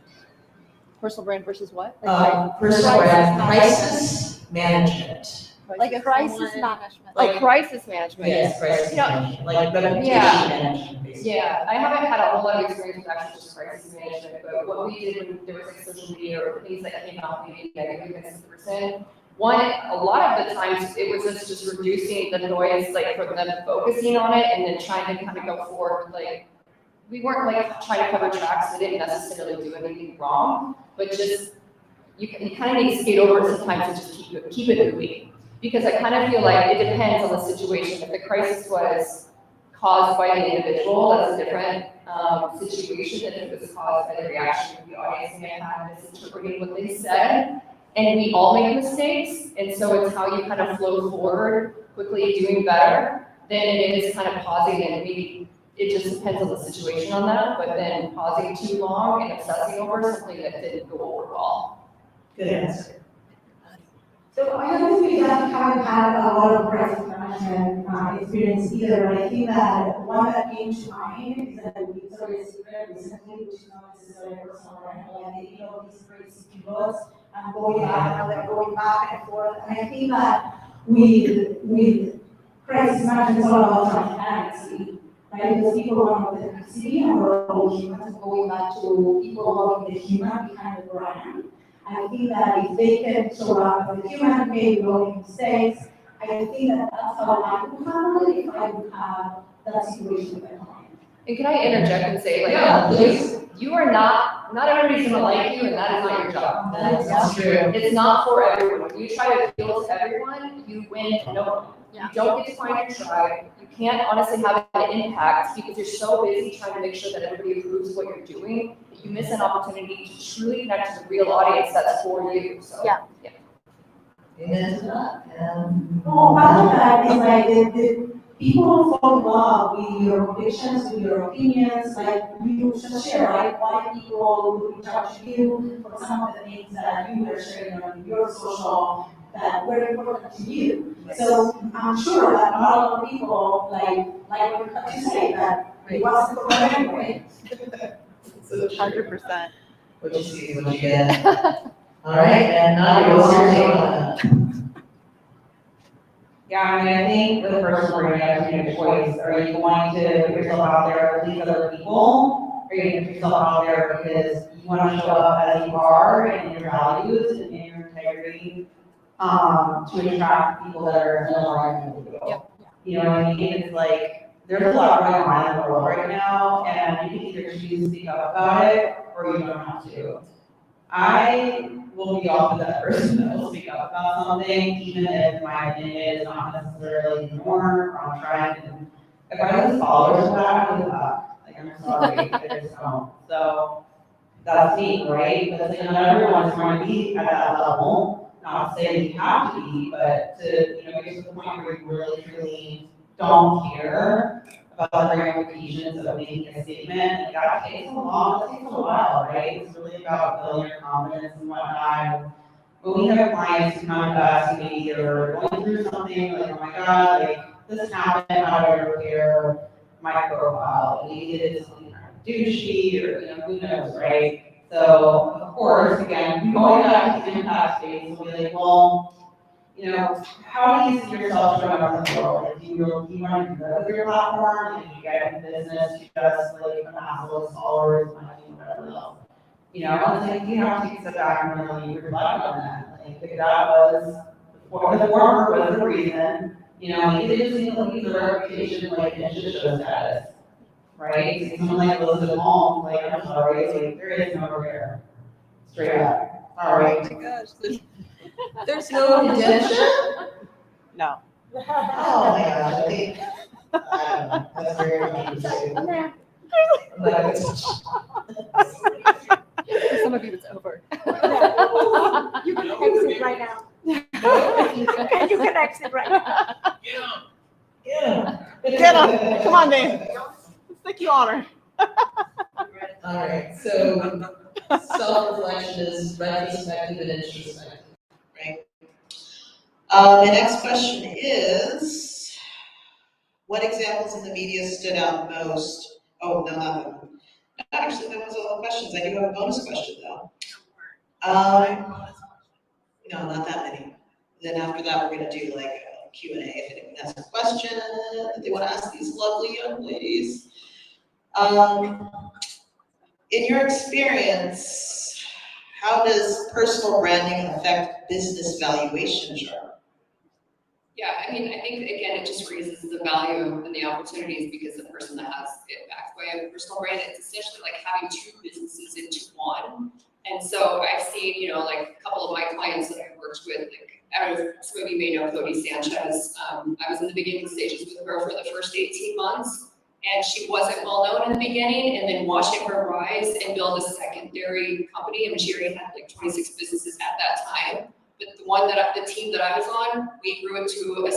Personal brand versus what? Personal brand crisis management. Like a crisis management. Like crisis management. Yes, crisis Yeah. management, like reputation Yeah. management, basically. Yeah, I haven't had a whole lot of experience with actually just crisis management, but what we did when there was like social media or things that came out, maybe negative against the person, one, a lot of the times it was just reducing the noise, like for them focusing on it and then trying to kind of go forward, like, we weren't like trying to cover tracks that didn't necessarily do anything wrong, but just, you kind of need to skate over it sometimes and just keep it moving. Because I kind of feel like it depends on the situation. If the crisis was caused by the individual, that's a different situation than if it was caused by the reaction of the audience may have had misinterpreting what they said. And we all make mistakes, and so it's how you kind of flow forward quickly, doing better, than it is kind of pausing and maybe it just depends on the situation on that, but then pausing too long and obsessing over something that didn't go over well. Good answer. So I don't think that haven't had a lot of crisis management experience either, but I think that one that came to mind is that we started secret recently, which is not necessarily personal brand, and they these crazy pivots and going back and they're going back and forth. And I think that with crisis management, it's all about transparency, right? Because people want authenticity and we're all humans, going back to people loving the human behind the brand. I think that if they can show up as a human being, making mistakes, I think that that's how I would handle it if I would have that situation with my client. And can I interject and say, like, Yeah, please. you are not everybody's gonna like you, and that is not your job. That's true. It's not for everyone. If you try to appeal to everyone, you win no one. You don't get to find your tribe. You can't honestly have an impact because you're so busy trying to make sure that everybody approves of what you're doing, that you miss an opportunity to truly connect to the real audience that's for you. So, Yeah. Amen to that. Oh, part of that is like the people fall in love with your convictions, with your opinions, like you just share, right? Why people would reach out to you for some of the things that you were sharing on your social that were important to you. So I'm sure that not a lot of people like what you say, that it wasn't for them anyway. So 100%. what you see is what you get. All right, and Nadia, what's your take on that? Yeah, I mean, I think with personal brand, you have to make a choice. Are you going to put yourself out there to please other people? Or are you going to put yourself out there because you want to show up as you are and your values and in your integrity to attract people that are in alignment with you? Yep. You know what I mean? It's like, there's a lot going on in the world right now, and you can either choose to speak up about it or you don't have to. I will be often that person that will speak up about something, even if my opinion is not necessarily the norm or on trend. And if I lose followers for that, I give up. Like, I'm sorry, I just don't. So that's me, right? But like, not everyone's going to be at that level. Not to say you have to be, but to, you know, get to the point where you really, truly don't care about the ramifications of making a statement, like, that takes a while, right? It's really about building your confidence and whatnot. When we have clients who come to us, who maybe they're going through something, like, oh my God, like, this happened, how do I repair my profile? And maybe it is something kind of douchey, or, you know, who knows, right? So, of course, again, going back to the impact space, we'll be like, well, you know, how do you see yourself showing up in the world? Like, do you want to do that with your platform? If you get in business, you just like amass those followers, money, whatever else. You know, and it's like you have to sit back and really reflect on that. Like, if that was the former was the reason, you know, maybe they just need to leave the reputation like it should show status, right? So someone like Elizabeth Holmes, like, I'm sorry, like, there is no repair. Straight up. All right. Oh my gosh, there's no redemption? No. Oh my gosh, I think, I don't know, that's very confusing. For some of you, it's over. You can exit right now. And you can exit right now. Yeah. Get him. Come on, Dave. Let's take you honor. All right, so self-reflection is retrospective and introspective, right? The next question is, what examples in the media stood out most? Oh, no, not that one. Actually, that was all the questions. I do have a bonus question though. No, not that many. Then after that, we're gonna do like a Q&A if anyone has a question that they want to ask these lovely young ladies. In your experience, how does personal branding affect business valuation, Charlotte? Yeah, I mean, I think, again, it just raises the value and the opportunities because the person that has it backed by a personal brand, it's essentially like having two businesses into one. And so I've seen, you know, like a couple of my clients that I've worked with, like, I don't know if some of you may know Cody Sanchez. I was in the beginning stages with her for the first 18 months, and she wasn't well known in the beginning, and then watching her rise and build a secondary company. I mean, she already had like 26 businesses at that time. But the team that I was on, we grew it to a a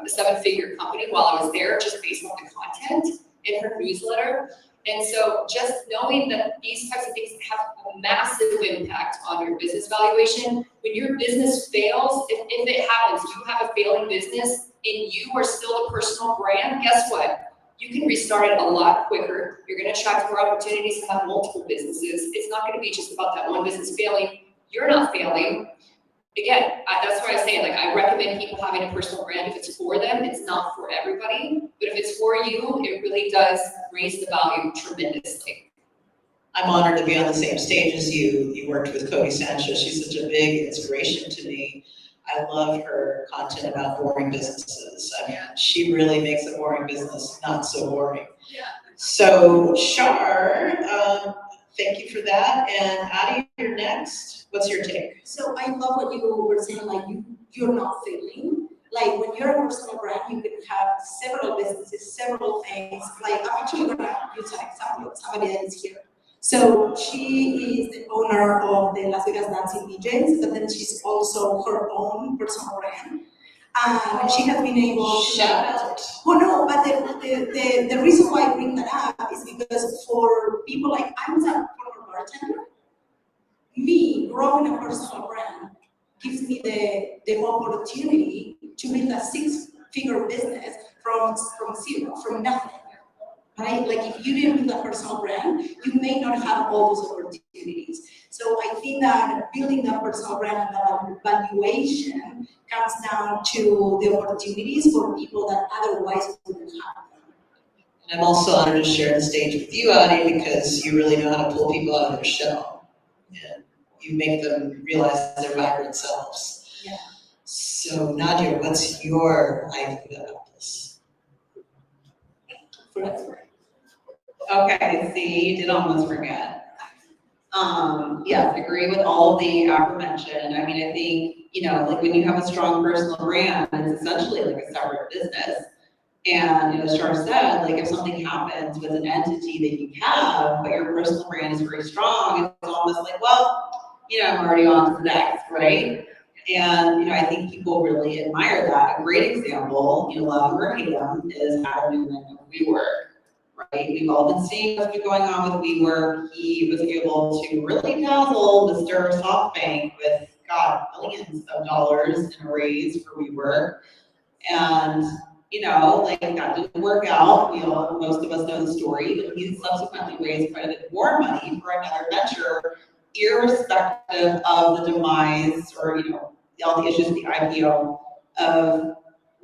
7-figure company while I was there, just based on the content in her newsletter. And so just knowing that these types of things have a massive impact on your business valuation. When your business fails, if it happens, you have a failing business and you are still a personal brand, guess what? You can restart it a lot quicker. You're gonna attract more opportunities to have multiple businesses. It's not gonna be just about that one business failing. You're not failing. Again, that's why I say, like, I recommend people having a personal brand if it's for them. It's not for everybody, but if it's for you, it really does raise the value tremendously. I'm honored to be on the same stage as you. You worked with Cody Sanchez. She's such a big inspiration to me. I love her content about boring businesses. I mean, she really makes a boring business not so boring. Yeah. So, Shar, thank you for that. And Adi, you're next. What's your take? So I love what you were saying, like you're not failing. Like when you're a personal brand, you can have several businesses, several things. Like I'm actually gonna use an example of somebody that is here. So she is the owner of the Las Vegas Dancing DJs, but then she's also her own personal brand. And she has been able to Shout out. Oh no, but the reason why I bring that up is because for people like I'm a former bartender, me growing a personal brand gives me the opportunity to build a 6-figure business from zero, from nothing. Right? Like if you didn't build a personal brand, you may not have all those opportunities. So I think that building that personal brand and that valuation comes down to the opportunities for people that otherwise wouldn't have them. And I'm also honored to share the stage with you, Adi, because you really know how to pull people out of their shell. And you make them realize their vibrant selves. Yeah. So Nadia, what's your idea about this? Okay, see, did almost forget. Yes, agree with all of the aforementioned. I mean, I think, you know, like when you have a strong personal brand, it's essentially like a separate business. And as Char said, like if something happens with an entity that you have, but your personal brand is very strong, it's almost like, well, I'm already on to the next, right? And I think people really admire that. A great example, love or hate him, is Adam Newman of WeWork, right? We've all been seeing what's been going on with WeWork. He was able to really dazzle Mr. SoftBank with, God, billions of dollars in a raise for WeWork. And like that didn't work out. Most of us know the story, but he subsequently raised quite a bit more money for another venture, irrespective of the demise or all the issues with the IPO of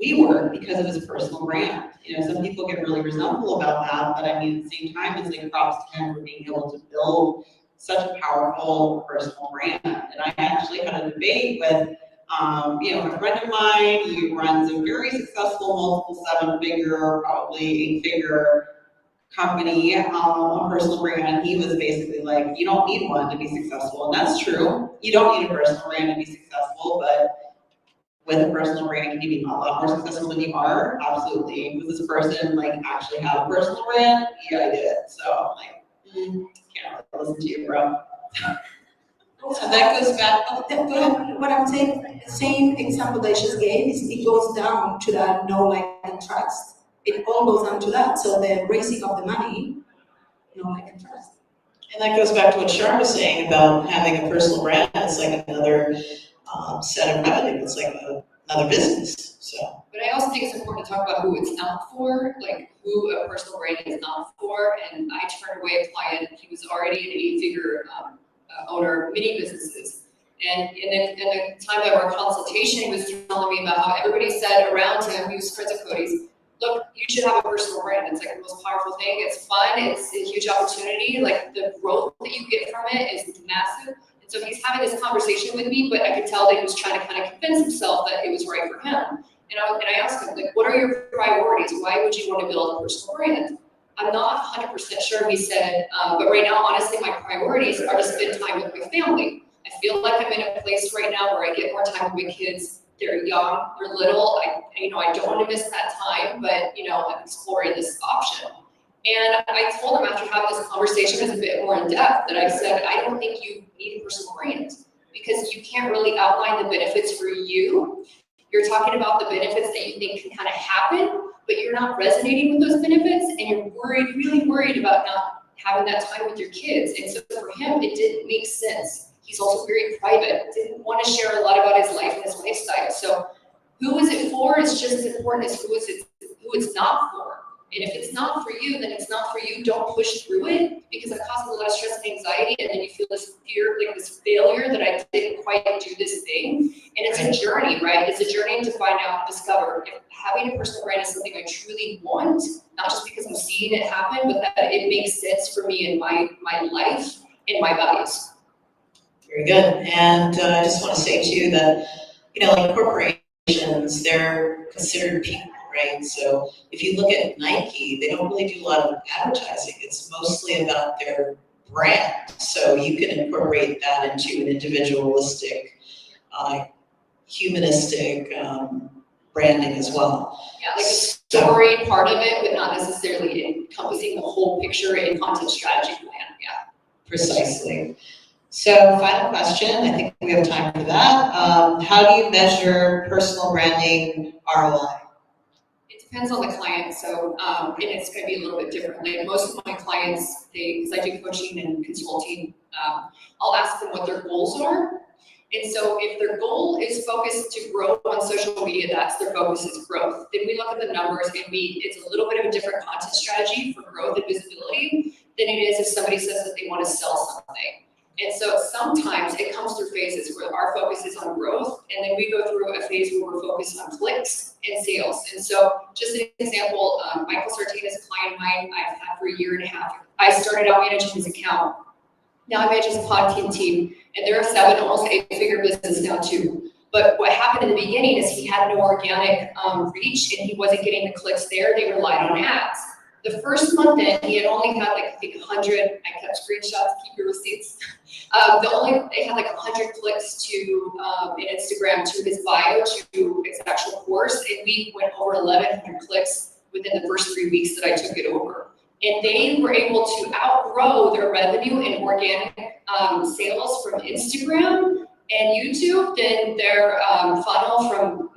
WeWork because of his personal brand. Some people get really resentful about that, but I mean, at the same time, it's like props to him for being able to build such a powerful personal brand. And I actually had a debate with a friend of mine who runs a very successful multiple seven-figure, probably eight-figure company, a personal brand. He was basically like, you don't need one to be successful. And that's true. You don't need a personal brand to be successful, but with a personal brand, can you be a lot more successful than you are? Absolutely. Was this person actually have a personal brand? Yeah, I did. So I'm like, can't really listen to you, bro. So that goes back, what I'm saying, the same example that I just gave is it goes down to that know, like, and trust. It all goes down to that. So the raising of the money, know, like, and trust. And that goes back to what Sharon was saying about having a personal brand. It's like another set of revenue. It's like another business. So. But I also think it's important to talk about who it's not for, like who a personal brand is not for. And I turned away a client. He was already an eight-figure owner of many businesses. And in the time of our consultation, he was telling me about how everybody said around him, he was friends of Cody's, look, you should have a personal brand. It's like the most powerful thing. It's fun. It's a huge opportunity. Like the growth that you get from it is massive. And so he's having this conversation with me, but I could tell that he was trying to kind of convince himself that it was right for him. And I asked him, like, what are your priorities? Why would you want to build a personal brand? I'm not 100% sure, he said, but right now, honestly, my priorities are to spend time with my family. I feel like I'm in a place right now where I get more time with my kids. They're young, they're little. I don't want to miss that time, but I'm exploring this option. And I told him after having this conversation, it was a bit more in depth, that I said, I don't think you need a personal brand because you can't really outline the benefits for you. You're talking about the benefits that you think can kind of happen, but you're not resonating with those benefits, and you're really worried about not having that time with your kids. And so for him, it didn't make sense. He's also very private, didn't want to share a lot about his life and his lifestyle. So who is it for is just as important as who it's not for. And if it's not for you, then it's not for you. Don't push through it because it causes a lot of stress and anxiety, and then you feel this fear, like this failure that I didn't quite do this thing. And it's a journey, right? It's a journey to find out, discover if having a personal brand is something I truly want, not just because I'm seeing it happen, but that it makes sense for me in my life and my values. Very good. And I just want to say too that, like corporations, they're considered people, right? So if you look at Nike, they don't really do a lot of advertising. It's mostly about their brand. So you can incorporate that into an individualistic, humanistic branding as well. Yeah, like the story part of it, but not necessarily encompassing the whole picture and content strategy plan. Yeah. Precisely. So final question, I think we have time for that. How do you measure personal branding ROI? It depends on the client, so and it's going to be a little bit different. Like most of my clients, because I do coaching and consulting, I'll ask them what their goals are. And so if their goal is focused to grow on social media, that's their focus is growth. Then we look at the numbers and it's a little bit of a different content strategy for growth and visibility than it is if somebody says that they want to sell something. And so sometimes it comes through phases where our focus is on growth, and then we go through a phase where we're focused on clicks and sales. And so just an example, Michael Sartain is a client of mine I've had for a year and a half. I started out managing his account. Now I manage his podcast team, and they're a 7, almost 8-figure business now too. But what happened in the beginning is he had no organic reach, and he wasn't getting the clicks there. They relied on ads. The first month in, he had only had I think 100, I kept screenshots, keep your receipts. They had 100 clicks to in Instagram to his bio, to his actual course, and we went over 1,100 clicks within the first 3 weeks that I took it over. And they were able to outgrow their revenue in organic sales from Instagram and YouTube than their funnel from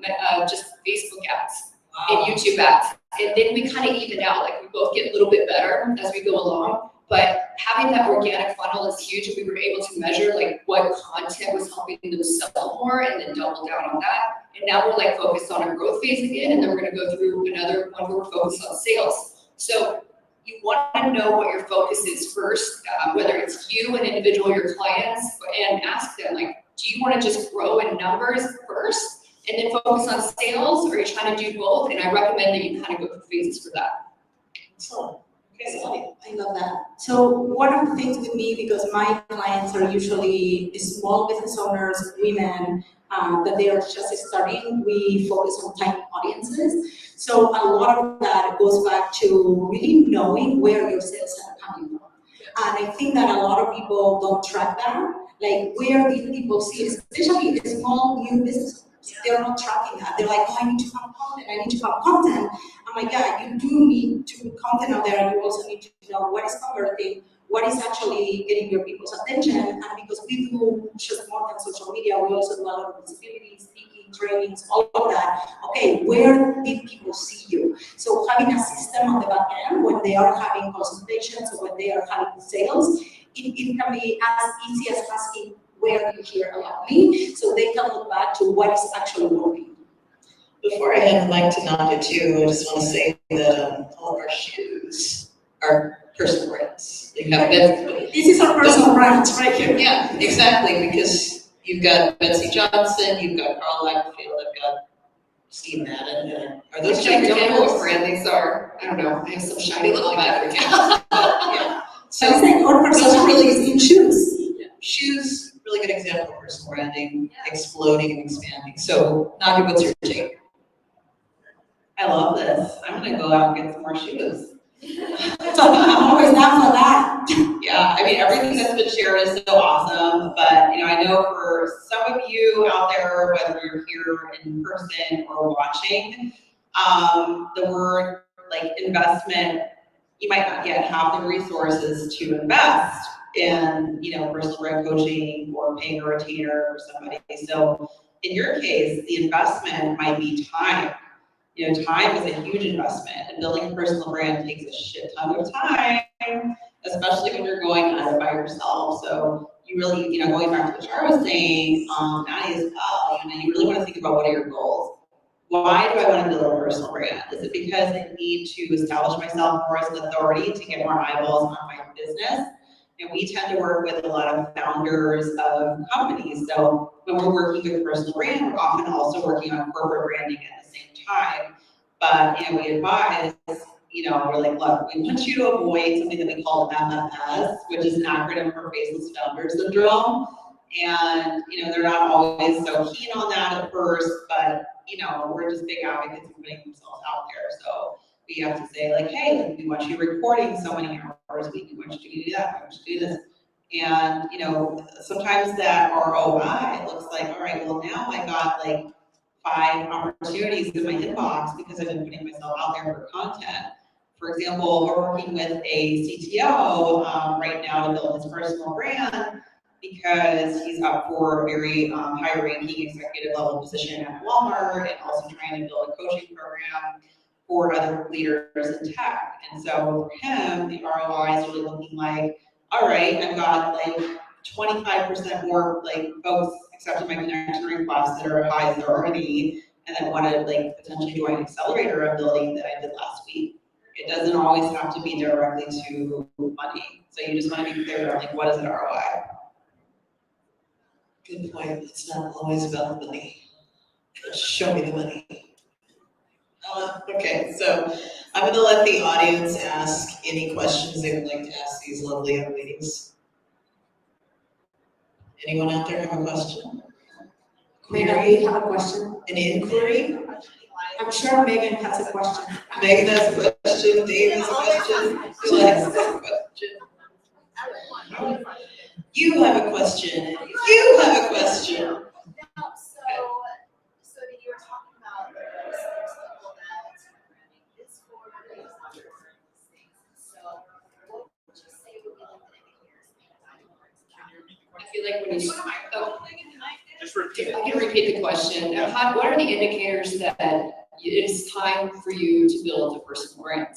just Facebook ads and YouTube ads. And then we kind of even out, like we both get a little bit better as we go along. But having that organic funnel is huge. We were able to measure like what content was helping them sell more and then double down on that. And now we're like focused on a growth phase again, and then we're gonna go through another one where we're focused on sales. So you want to know what your focus is first, whether it's you, an individual, your clients, and ask them like, do you want to just grow in numbers first and then focus on sales, or are you trying to do both? And I recommend that you kind of go through phases for that. So, okay, so I love that. So one of the things with me, because my clients are usually small business owners, women, that they are just starting, we focus on tiny audiences. So a lot of that goes back to really knowing where your sales are coming from. And I think that a lot of people don't track that, like where these people see, especially small new business owners. They're not tracking that. They're like, oh, I need to have content, I need to have content. I'm like, yeah, you do need to put content out there, and you also need to know what is converting, what is actually getting your people's attention. And because we do just more than social media, we also do a lot of visibility, speaking, trainings, all of that. Okay, where did people see you? So having a system on the back end when they are having consultations or when they are having sales, it can be as easy as asking where you hear about me, so they can look back to what is actually working. Before I hand the mic to Nanda too, I just want to say that all of our shoes are personal brands. They have This is our personal brand right here. Yeah, exactly, because you've got Betsy Johnson, you've got Carl Lagerfeld, I've got Steve Madden. Are those I don't know what examples? brand these are. I don't know. I have some shiny little batteries. Yeah. So it's like our personality is in shoes. Yeah. Shoes, really good example of personal branding, exploding and expanding. So, Nanda, what's your take? I love this. I'm gonna go out and get some more shoes. I'm always down for that. Yeah, I mean, everything that's been shared is so awesome, but you know, I know for some of you out there, whether you're here in person or watching, the word like investment, you might not yet have the resources to invest in, you know, personal brand coaching or paying a retainer for somebody. So in your case, the investment might be time. You know, time is a huge investment, and building a personal brand takes a shit ton of time, especially when you're going at it by yourself. So you really, you know, going back to what Char was saying, Maddie as well, you know, you really want to think about what are your goals. Why do I want to build a personal brand? Is it because I need to establish myself more as an authority to get more eyeballs on my business? And we tend to work with a lot of founders of companies. So when we're working with personal brand, we're often also working on corporate branding at the same time. But you know, we advise, you know, we're like, look, we want you to avoid something that we call MFS, which is an acronym for Faceless Founder Syndrome. And you know, they're not always so keen on that at first, but you know, we're just big advocates of putting themselves out there. So we have to say like, hey, like, we want you recording so many hours a week. We want you to do that. We want you to do this. And you know, sometimes that ROI looks like, all right, well now I got like 5 opportunities in my inbox because I've been putting myself out there for content. For example, we're working with a CTO right now to build his personal brand because he's up for a very high-ranking executive level position at Walmart and also trying to build a coaching program for other leaders in tech. And so for him, the ROI is really looking like, all right, I've got like 25% more like folks accepting my connection requests that are high authority and that want to like potentially join an accelerator I'm building that I did last week. It doesn't always have to be directly to money. So you just want to be clear on like, what is an ROI? Good point. It's not always about the money. Show me the money. Okay, so I'm going to let the audience ask any questions they would like to ask these lovely young ladies. Anyone out there have a question? Megan, do you have a question? An inquiry? I'm sure Megan has a question. Megan has a question. Dave has a question. Who has a question? You have a question. You have a question. So you were talking about there's people that branding is for like when you, Just repeat it. I can repeat the question. What are the indicators that it is time for you to build a personal brand?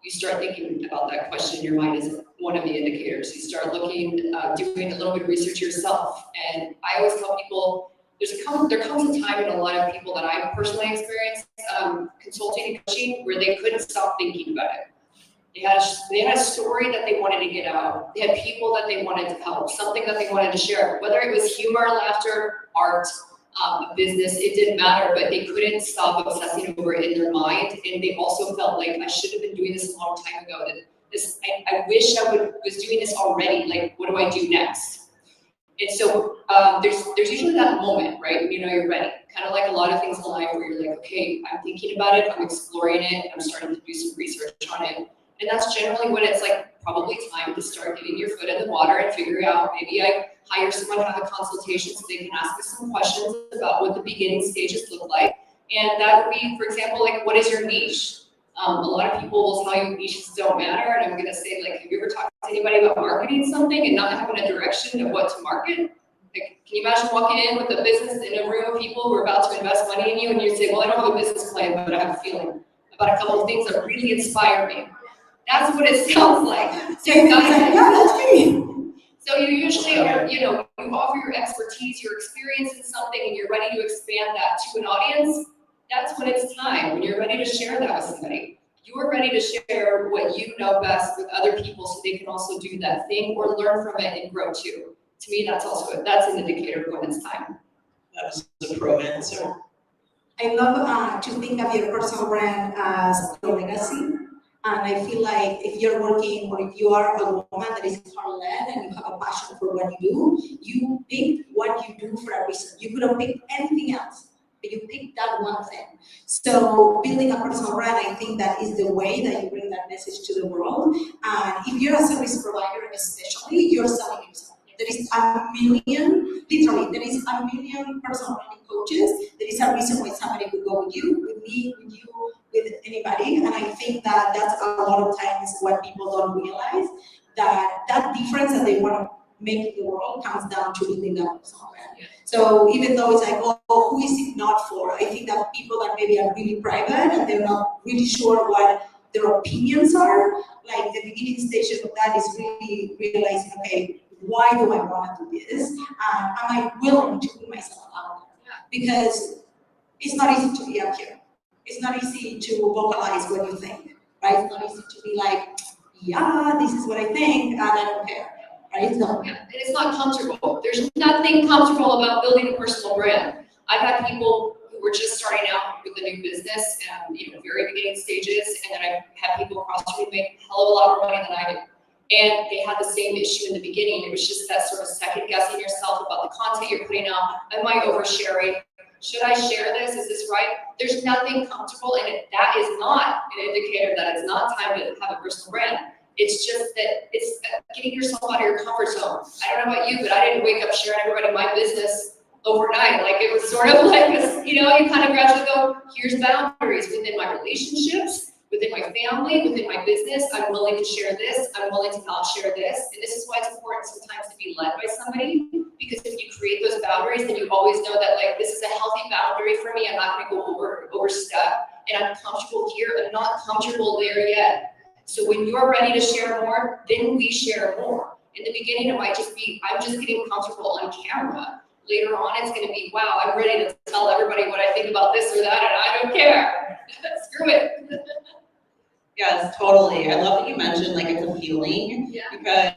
You start thinking about that question in your mind as one of the indicators. You start looking, doing a little bit of research yourself. And I always tell people, there comes a time in a lot of people that I've personally experienced consulting and coaching where they couldn't stop thinking about it. They had a story that they wanted to get out. They had people that they wanted to help, something that they wanted to share, whether it was humor, laughter, art, a business, it didn't matter, but they couldn't stop obsessing over it in their mind. And they also felt like, I should have been doing this a long time ago. I wish I was doing this already. Like, what do I do next? And so there's usually that moment, right, when you know you're ready. Kind of like a lot of things in life where you're like, okay, I'm thinking about it, I'm exploring it, I'm starting to do some research on it. And that's generally when it's like probably time to start getting your foot in the water and figure out, maybe I hire someone to have a consultation so they can ask us some questions about what the beginning stages look like. And that would be, for example, like, what is your niche? A lot of people will tell you niches don't matter, and I'm gonna say, like, have you ever talked to anybody about marketing something and not having a direction of what to market? Like, can you imagine walking in with a business in a room of people who are about to invest money in you, and you say, well, I don't have a business plan, but I have a feeling about a couple of things that really inspire me. That's what it sounds like. So you guys, yeah, that's me. so you usually are, you offer your expertise, your experience in something, and you're ready to expand that to an audience. That's when it's time, when you're ready to share that with somebody. You are ready to share what you know best with other people so they can also do that thing or learn from it and grow too. To me, that's an indicator of when it's time. That was a pro answer. I love to think of your personal brand as a legacy. And I feel like if you're working or if you are a woman that is heart-led and you have a passion for what you do, you pick what you do for a reason. You could have picked anything else, but you picked that one thing. So building a personal brand, I think that is the way that you bring that message to the world. And if you're a service provider, especially, you're selling yourself. There is a million, literally, there is a million personal branding coaches. There is a reason why somebody would go with you, with me, with you, with anybody. And I think that that's a lot of times what people don't realize, that difference that they want to make in the world comes down to building that personal brand. So even though it's like, oh, who is it not for? I think that people that maybe are really private and they're not really sure what their opinions are, like the beginning stage of that is really realizing, okay, why do I want to do this? Am I willing to put myself out there? Because it's not easy to be up here. It's not easy to vocalize what you think, right? It's not easy to be like, yeah, this is what I think, and I don't care, right? So, yeah, and it's not comfortable. There's nothing comfortable about building a personal brand. I've had people who were just starting out with a new business and very beginning stages, and then I've had people across the street make a hell of a lot more money than I did. And they had the same issue in the beginning. It was just that sort of second guessing yourself about the content you're putting out. Am I oversharing? Should I share this? Is this right? There's nothing comfortable, and that is not an indicator that it's not time to have a personal brand. It's just that it's getting yourself out of your comfort zone. I don't know about you, but I didn't wake up sharing everybody my business overnight. Like, it was sort of like this, you kind of gradually go, here's boundaries within my relationships, within my family, within my business. I'm willing to share this. I'm willing to not share this. And this is why it's important sometimes to be led by somebody, because if you create those boundaries, then you always know that, like, this is a healthy boundary for me. I'm not going to go overstep, and I'm comfortable here. I'm not comfortable there yet. So when you're ready to share more, then we share more. In the beginning, it might just be, I'm just getting comfortable on camera. Later on, it's going to be, wow, I'm ready to tell everybody what I think about this or that, and I don't care. Screw it. Yes, totally. I love that you mentioned, like, it's a feeling, because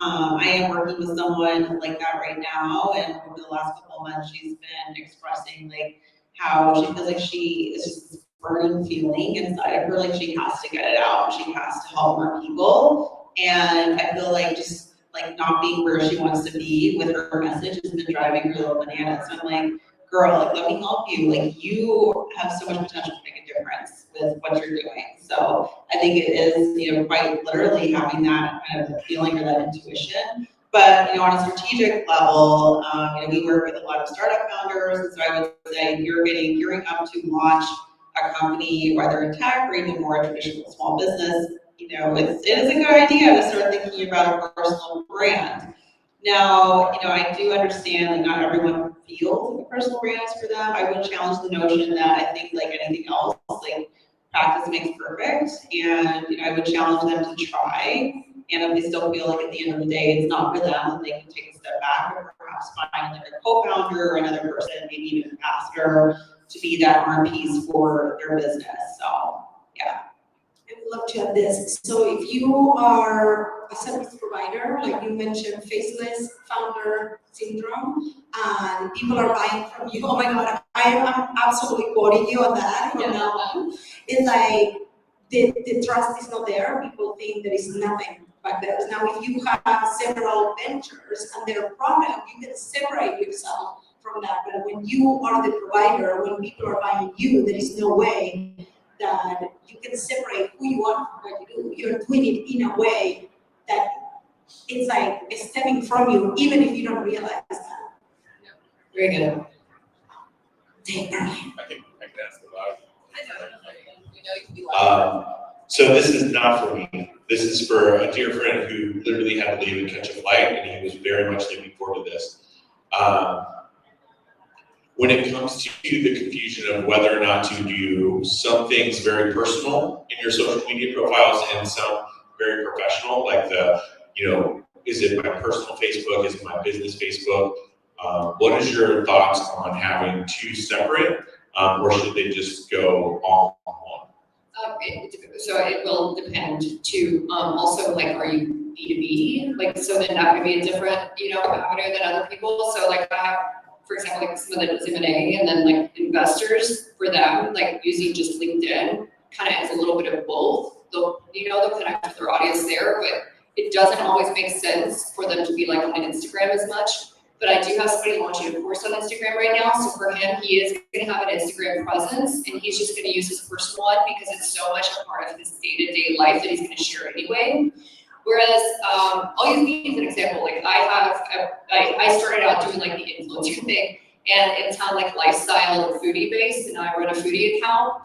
I am working with someone like that right now, and over the last couple of months, she's been expressing, like, how she feels like she is just this burning feeling inside of her, like she has to get it out, she has to help more people, and I feel like just, like, not being where she wants to be with her message has been driving her little bananas. So I'm like, girl, like, let me help you. Like, you have so much potential to make a difference with what you're doing. So I think it is, quite literally having that kind of feeling or that intuition. But, on a strategic level, we work with a lot of startup founders. And so I would say you're gearing up to launch a company, whether in tech or even more traditional small business, it is a good idea to start thinking about a personal brand. Now, I do understand that not everyone feels like a personal brand is for them. I would challenge the notion that I think like anything else, like practice makes perfect, and I would challenge them to try. And if they still feel like at the end of the day it's not for them, then they can take a step back or perhaps find like a co-founder or another person, maybe even an ambassador, to be that arm piece for their business. So yeah. I would love to add this. So if you are a service provider, like you mentioned, faceless founder syndrome, and people are buying from you, oh my God, I am absolutely quoting you on that from now on. It's like the trust is not there. People think there is nothing back there. Now, if you have several ventures and their product, you can separate yourself from that. But when you are the provider, when people are buying you, there is no way that you can separate who you are from what you do. You're doing it in a way that it's like stemming from you, even if you don't realize that. Very good. Take I can ask so this is not for me. This is for a dear friend who literally had to leave and catch a flight, and he was very much looking forward to this. When it comes to the confusion of whether or not to do some things very personal in your social media profiles and some very professional, like is it my personal Facebook, is it my business Facebook? What is your thoughts on having two separate, or should they just go all on one? So it will depend too. Also, like, are you B2B? Like, so then that would be a different, avenue than other people. So like I have, for example, like someone that does M&A, and then like investors, for them, like using just LinkedIn kind of has a little bit of both. They'll connect with their audience there, but it doesn't always make sense for them to be like on Instagram as much. But I do have somebody launching a course on Instagram right now. So for him, he is going to have an Instagram presence, and he's just going to use his personal one because it's so much a part of his day-to-day life that he's going to share anyway. Whereas, I'll use me as an example. Like I started out doing like the influencer thing, and it's kind of like lifestyle and foodie based, and I run a foodie account.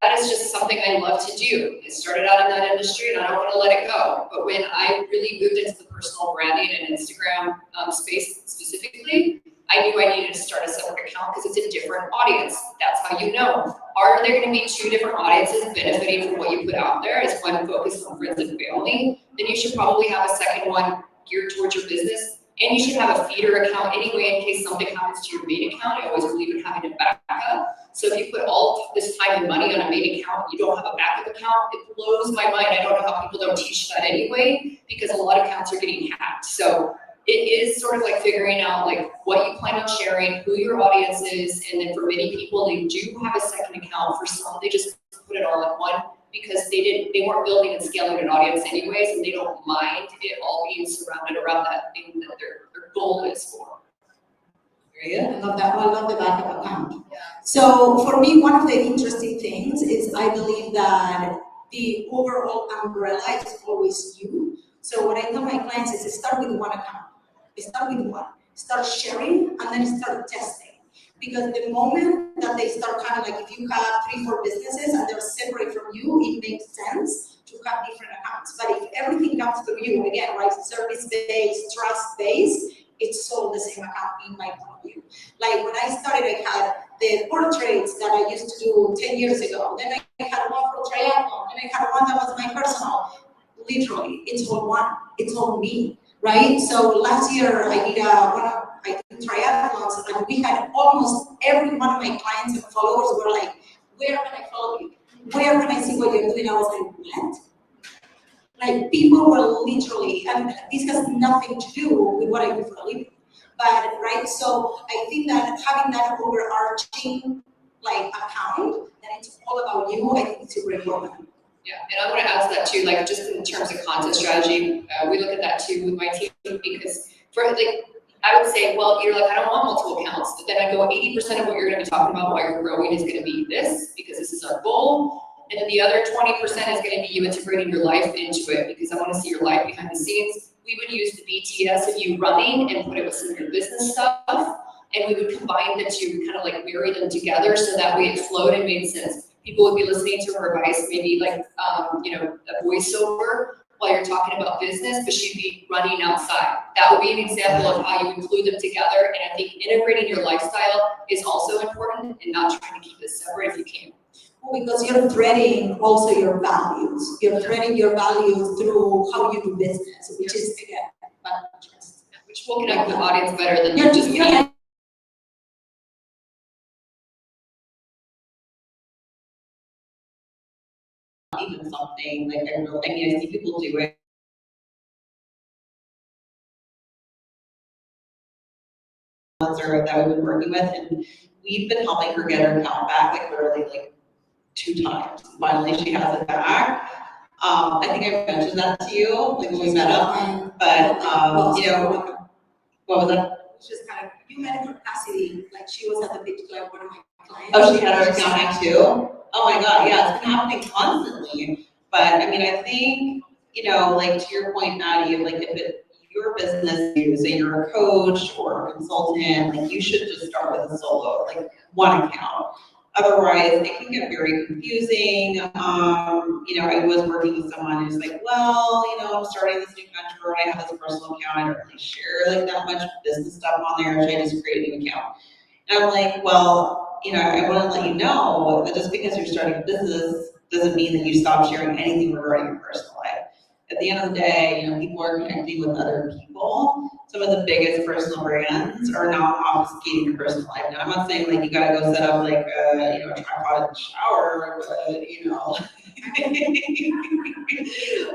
That is just something I love to do. It started out in that industry, and I don't want to let it go. But when I really moved into the personal branding and Instagram space specifically, I knew I needed to start a separate account because it's a different audience. That's how you know. Are there going to be two different audiences benefiting from what you put out there? Is one focused on friends and family? Then you should probably have a second one geared towards your business. And you should have a feeder account anyway in case something happens to your main account. I always believe in having a backup. So if you put all this time and money on a main account, you don't have a backup account, it blows my mind. I don't know how people don't teach that anyway, because a lot of accounts are getting hacked. So it is sort of like figuring out like what you plan on sharing, who your audience is, and then for many people, they do have a second account. For some, they just put it all in one because they weren't building and scaling an audience anyways, and they don't mind it all being surrounded around that thing that their goal is for. Very good. I love that. I love the backup account. So for me, one of the interesting things is I believe that the overall umbrella is always you. So what I tell my clients is start with one account. Start with one. Start sharing and then start testing. Because the moment that they start kind of like, if you have 3-4 businesses and they're separate from you, it makes sense to have different accounts. But if everything comes through you, again, right, service-based, trust-based, it's all the same account in my point of view. Like when I started, I had the portraits that I used to do 10 years ago. Then I had one for triathlon. Then I had one that was my personal. Literally, it's all one. It's all me, right? So last year I did triathlons, and we had almost every one of my clients and followers were like, "Where can I follow you? Where can I see what you're doing?" I was like, "What?" Like people were literally, and this has nothing to do with what I do for a living, but right. So I think that having that overarching like account that it's all about you, I think it's a great moment. Yeah, and I want to add to that too, like just in terms of content strategy, we look at that too with my team because for like, I would say, well, you're like, I don't want multiple accounts, but then I go 80% of what you're going to be talking about while you're growing is going to be this, because this is our goal. And then the other 20% is going to be you integrating your life into it, because I want to see your life behind the scenes. We would use the BTS of you running and put it with some of your business stuff. And we would combine the two, kind of like marry them together so that way it flowed and made sense. People would be listening to her advice, maybe like, a voiceover, while you're talking about business, but she'd be running outside. That would be an example of how you include them together. And I think integrating your lifestyle is also important and not trying to keep it separate if you can. Well, because you're threading also your values. You're threading your values through how you do business, which is, again, about trust. Which will connect with the audience better than You're just just, me. Even something like I mean, I see people do it. Or that we've been working with, and we've been helping her get her account back like literally like 2 times. Finally, she has it back. I think I mentioned that to you like when we met up, but you know, what was that? It's just kind of, you met in capacity, like she was at the beach club, one of my clients. Oh, she had her account back too? Oh my God, yeah, it's been happening constantly. But I mean, I think, you know, like to your point, Maddie, like if your business, you say you're a coach or a consultant, like you should just start with a solo, like one account. Otherwise, it can get very confusing. You know, I was working with someone who's like, well, you know, I'm starting this new venture and I have this personal account. I don't really share like that much business stuff on there. Should I just create a new account? And I'm like, well, you know, I want to let you know that just because you're starting a business doesn't mean that you stop sharing anything regarding your personal life. At the end of the day, you know, people are connecting with other people. Some of the biggest personal brands are not obfuscating your personal life. Now, I'm not saying like you gotta go set up like a, you know, a tripod shower, but you know,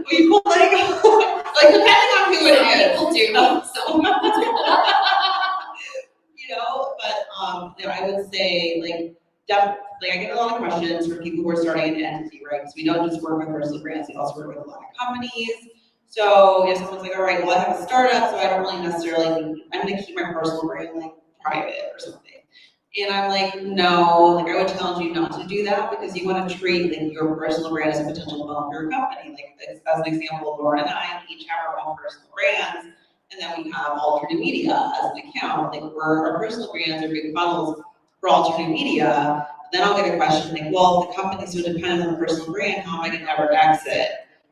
people like depending on who it is. People do. So. You know, but you know, I would say like definitely, I get a lot of questions from people who are starting an entity, right? Because we don't just work with personal brands, we also work with a lot of companies. So if someone's like, all right, well, I have a startup, so I don't really necessarily, I'm gonna keep my personal brand like private or something. And I'm like, no, like I would challenge you not to do that because you want to treat like your personal brand as a potential development for your company. Like as an example, Laura and I each have our own personal brands. And then we have Alterate Media as an account. Like our personal brands are big funnels for Alterate Media. Then I'll get a question like, well, if the company's so dependent on the personal brand, how am I gonna ever exit?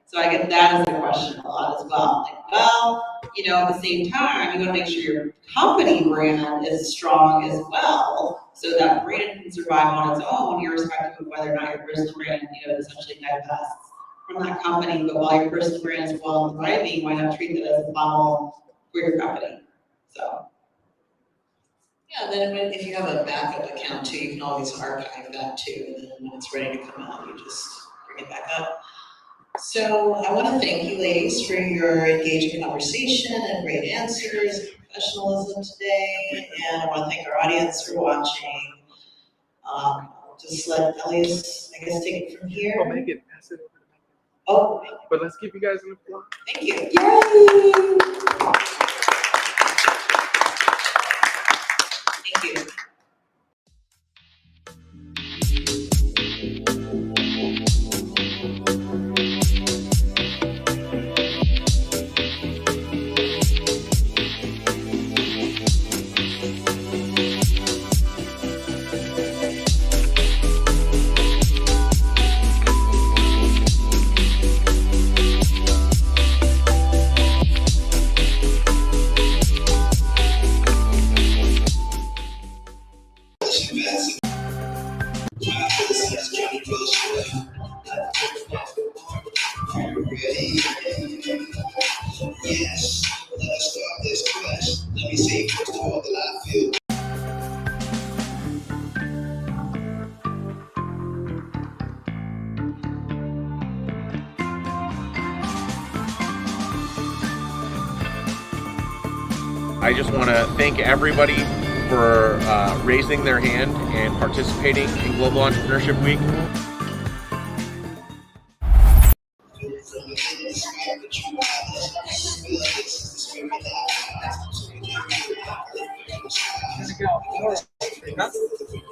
So I get that as a question a lot as well. Like, well, you know, at the same time, you wanna make sure your company brand is strong as well. So that brand can survive on its own, irrespective of whether or not your personal brand, you know, essentially divests from that company. But while your personal brand is well and thriving, why not treat it as a funnel for your company? So. Yeah, then if you have a backup account too, you can always archive that too, and then when it's ready to come out, you just bring it back up. So I want to thank you ladies for your engaging conversation and great answers and professionalism today, and I want to thank our audience for watching. Just let Elias, I guess, take it from here. Oh, Megan, pass it over to Megan. Oh, but let's keep you guys in the floor. Thank you. Yay! Thank you. Yes, let's start this clash. Let me say first of all that I feel. I just want to thank everybody for raising their hand and participating in Global Entrepreneurship Week.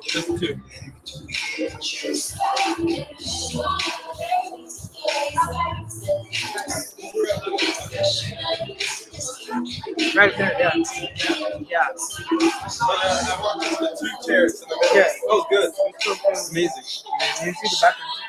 Just two. Right there, yeah. Yeah. I walked into the 2 chairs in the middle. Yeah, that was good. It was amazing. You see the background.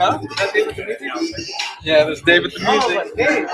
Huh? Is that David the music? Yeah, there's David the music. Oh, Dave.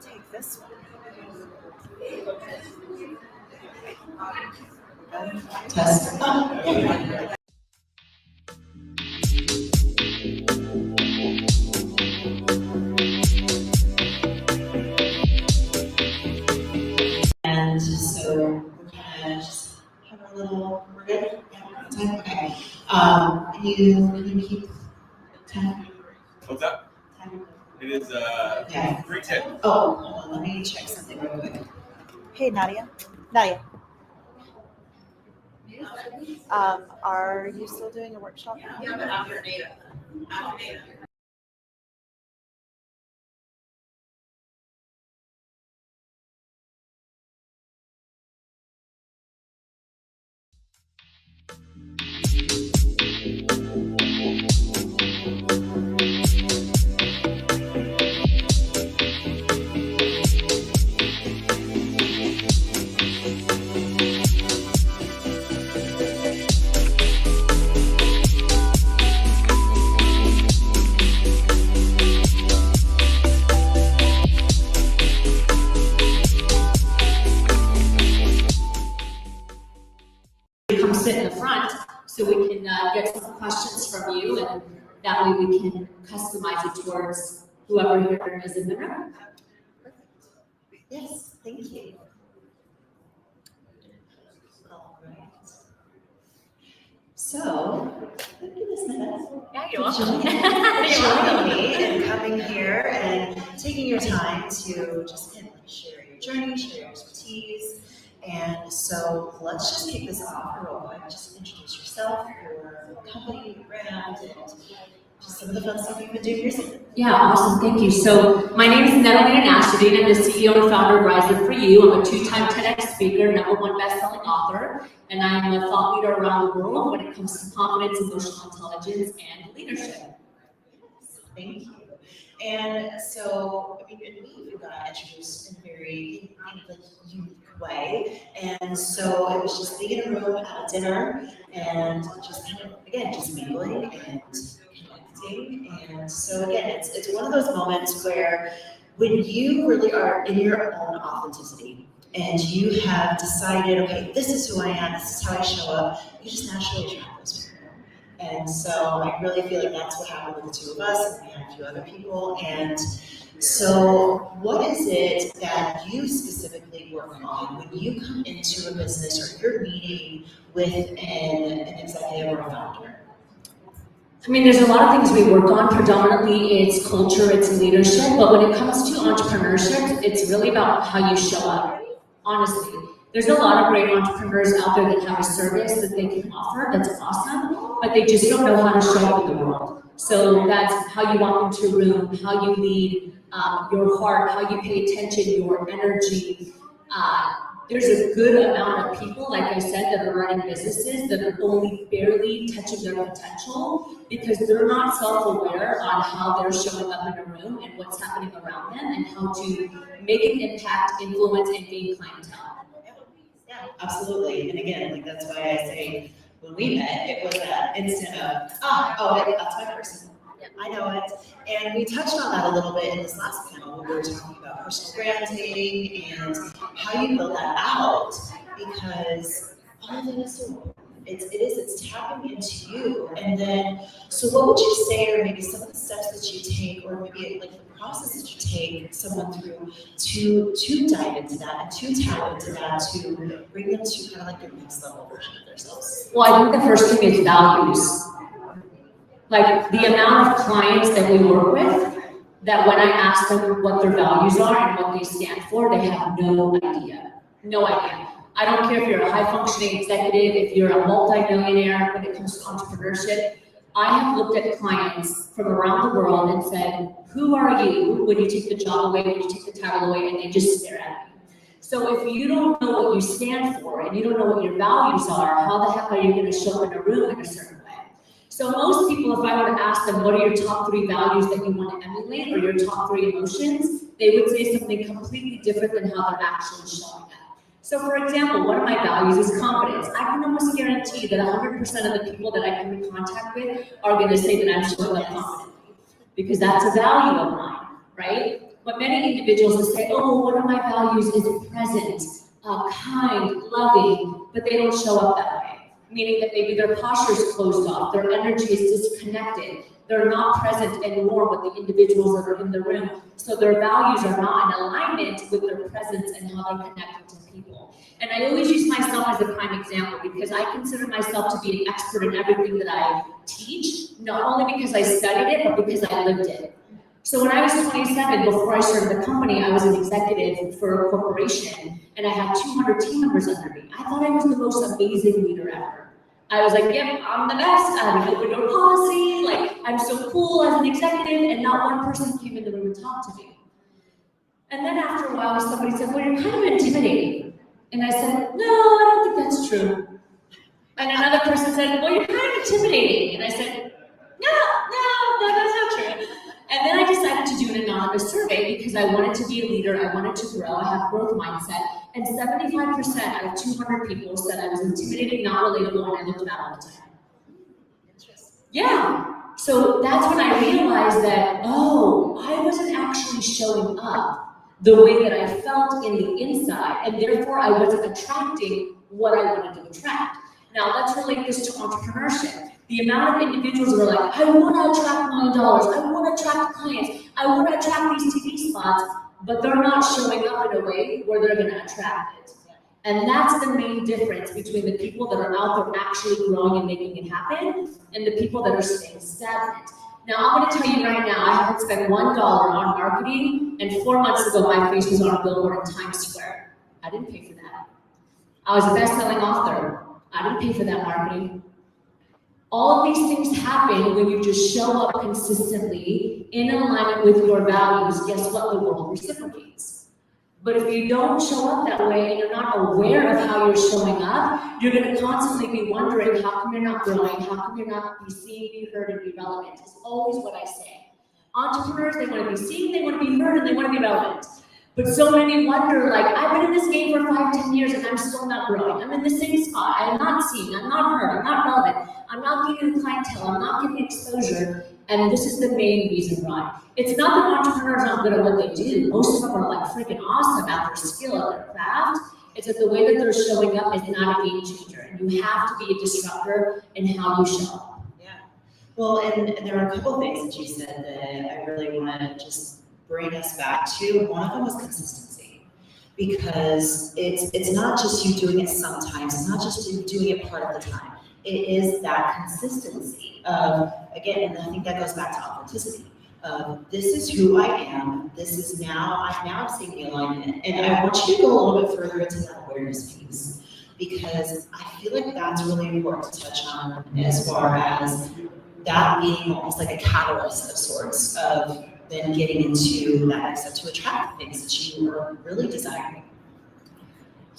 Take this one. Test. And so we're gonna just have a little, we're good? Yeah, time, okay. Can you keep time? What's up? Time? It is Yeah. 3:10. Oh, hold on, let me check something real quick. Hey, Nadia. Nadia. Are you still doing a workshop? Yeah, but after data. After data. Come sit in the front so we can get some questions from you, and that way we can customize it towards whoever here is in the room. Yes, thank you. All right. So, Yeah, you're welcome. Joining me and coming here and taking your time to just kind of share your journey, share your expertise. And so let's just kick this off real quick. Just introduce yourself, your company, your brand, and just some of the fun stuff you've been doing recently. Yeah, awesome, thank you. So my name is Natalie Nastradine. I'm the CEO and founder of Rise Up For You. I'm a 2-time TEDx speaker, #1 best-selling author, and I'm a thought leader around the world when it comes to confidence, emotional intelligence, and leadership. Thank you. And so, I mean, we got introduced in a very kind of like unique way. And so it was just being in a room at a dinner and just kind of, again, just mingling and connecting. And so again, it's one of those moments where when you really are in your own authenticity and you have decided, okay, this is who I am, this is how I show up, you just naturally attract those people. And so I really feel like that's what happened with the two of us, and we had a few other people. And so what is it that you specifically work on when you come into a business or you're meeting with an executive or a founder? I mean, there's a lot of things we work on. Predominantly, it's culture, it's leadership, but when it comes to entrepreneurship, it's really about how you show up, honestly. There's a lot of great entrepreneurs out there that have a service that they can offer that's awesome, but they just don't know how to show up in the world. So that's how you walk into a room, how you lead, your heart, how you pay attention, your energy. There's a good amount of people, like I said, that are running businesses that are only barely touching their potential because they're not self-aware on how they're showing up in a room and what's happening around them and how to make an impact, influence, and gain clientele. Yeah, absolutely. And again, like that's why I say when we met, it was that instant of, that's my person. Yeah, I know it. And we touched on that a little bit in this last panel when we were talking about personal branding and how you build that out, because all of it is so it's tapping into you. And then, so what would you say are maybe some of the steps that you take, or maybe like the process that you take someone through to dive into that and to tap into that to bring them to kind of like their next level version of themselves? Well, I think the first thing is values. Like the amount of clients that we work with, that when I ask them what their values are and what they stand for, they have no idea. No idea. I don't care if you're a high-functioning executive, if you're a multi-millionaire when it comes to entrepreneurship. I have looked at clients from around the world and said, who are you when you take the job away, when you take the title away, and they just stare at me. So if you don't know what you stand for and you don't know what your values are, how the heck are you going to show up in a room in a certain way? So most people, if I were to ask them, what are your top 3 values that you want to emulate, or your top 3 emotions, they would say something completely different than how they're actually showing up. So for example, one of my values is confidence. I can almost guarantee that 100% of the people that I come in contact with are going to say that I'm showing up confidently, because that's a value of mine, right? But many individuals will say, oh, one of my values is present, kind, loving, but they don't show up that way. Meaning that maybe their posture is closed off, their energy is disconnected, they're not present anymore with the individuals that are in the room, so their values are not in alignment with their presence and how they're connected to people. And I always use myself as a prime example because I consider myself to be an expert in everything that I teach, not only because I studied it, but because I lived it. So when I was 27, before I started the company, I was an executive for a corporation, and I had 200 team members under me. I thought I was the most amazing leader ever. I was like, yep, I'm the best. I have an open door policy. Like, I'm so cool as an executive, and not one person came in the room and talked to me. And then after a while, somebody said, well, you're kind of intimidating. And I said, no, I don't think that's true. And another person said, well, you're kind of intimidating. And I said, no, that's not true. And then I decided to do an anonymous survey because I wanted to be a leader, I wanted to grow, I have growth mindset, and 75% out of 200 people said I was intimidating, not relatable, and I looked bad all the time. Yeah, so that's when I realized that, oh, I wasn't actually showing up the way that I felt in the inside, and therefore I wasn't attracting what I wanted to attract. Now let's relate this to entrepreneurship. The amount of individuals who are like, I want to attract $1 million, I want to attract clients, I want to attract these TV spots, but they're not showing up in a way where they're going to attract it. And that's the main difference between the people that are out there actually growing and making it happen and the people that are staying stagnant. Now, I'm going to tell you right now, I haven't spent $1 on marketing, and 4 months ago, my face was on a billboard in Times Square. I didn't pay for that. I was a best-selling author. I didn't pay for that marketing. All of these things happen when you just show up consistently in alignment with your values. Guess what? The world reciprocates. But if you don't show up that way and you're not aware of how you're showing up, you're going to constantly be wondering, how come you're not growing? How come you're not be seen, be heard, and be relevant? It's always what I say. Entrepreneurs, they want to be seen, they want to be heard, and they want to be relevant. But so many wonder, like, I've been in this game for 5-10 years and I'm still not growing. I'm in the same spot. I'm not seen, I'm not heard, I'm not relevant. I'm not getting the clientele, I'm not getting exposure. And this is the main reason why. It's not that entrepreneurs aren't good at what they do. Most of them are like freaking awesome at their skill, at their craft. It's that the way that they're showing up is not a game changer. And you have to be a disruptor in how you show up. Yeah. Well, and there are a couple of things that you said that I really want to just bring us back to. One of them was consistency. Because it's not just you doing it sometimes, it's not just you doing it part of the time. It is that consistency of, again, and I think that goes back to authenticity. This is who I am. This is I'm now seeing the alignment. And I want you to go a little bit further into that awareness piece, because I feel like that's really important to touch on, as far as that being almost like a catalyst of sorts of then getting into that next step to attract the things that you are really desiring.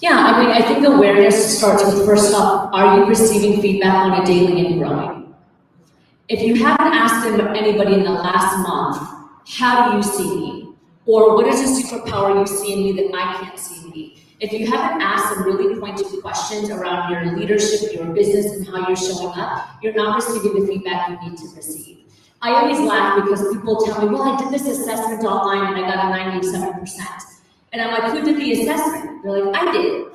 Yeah, I mean, I think awareness starts with, first off, are you receiving feedback on a daily and growing? If you haven't asked anybody in the last month, how do you see me? Or what is a superpower you see in me that I can't see in me? If you haven't asked some really pointed questions around your leadership, your business, and how you're showing up, you're not receiving the feedback you need to receive. I always laugh because people tell me, well, I did this assessment online and I got a 97%. And I'm like, who did the assessment? They're like, I did.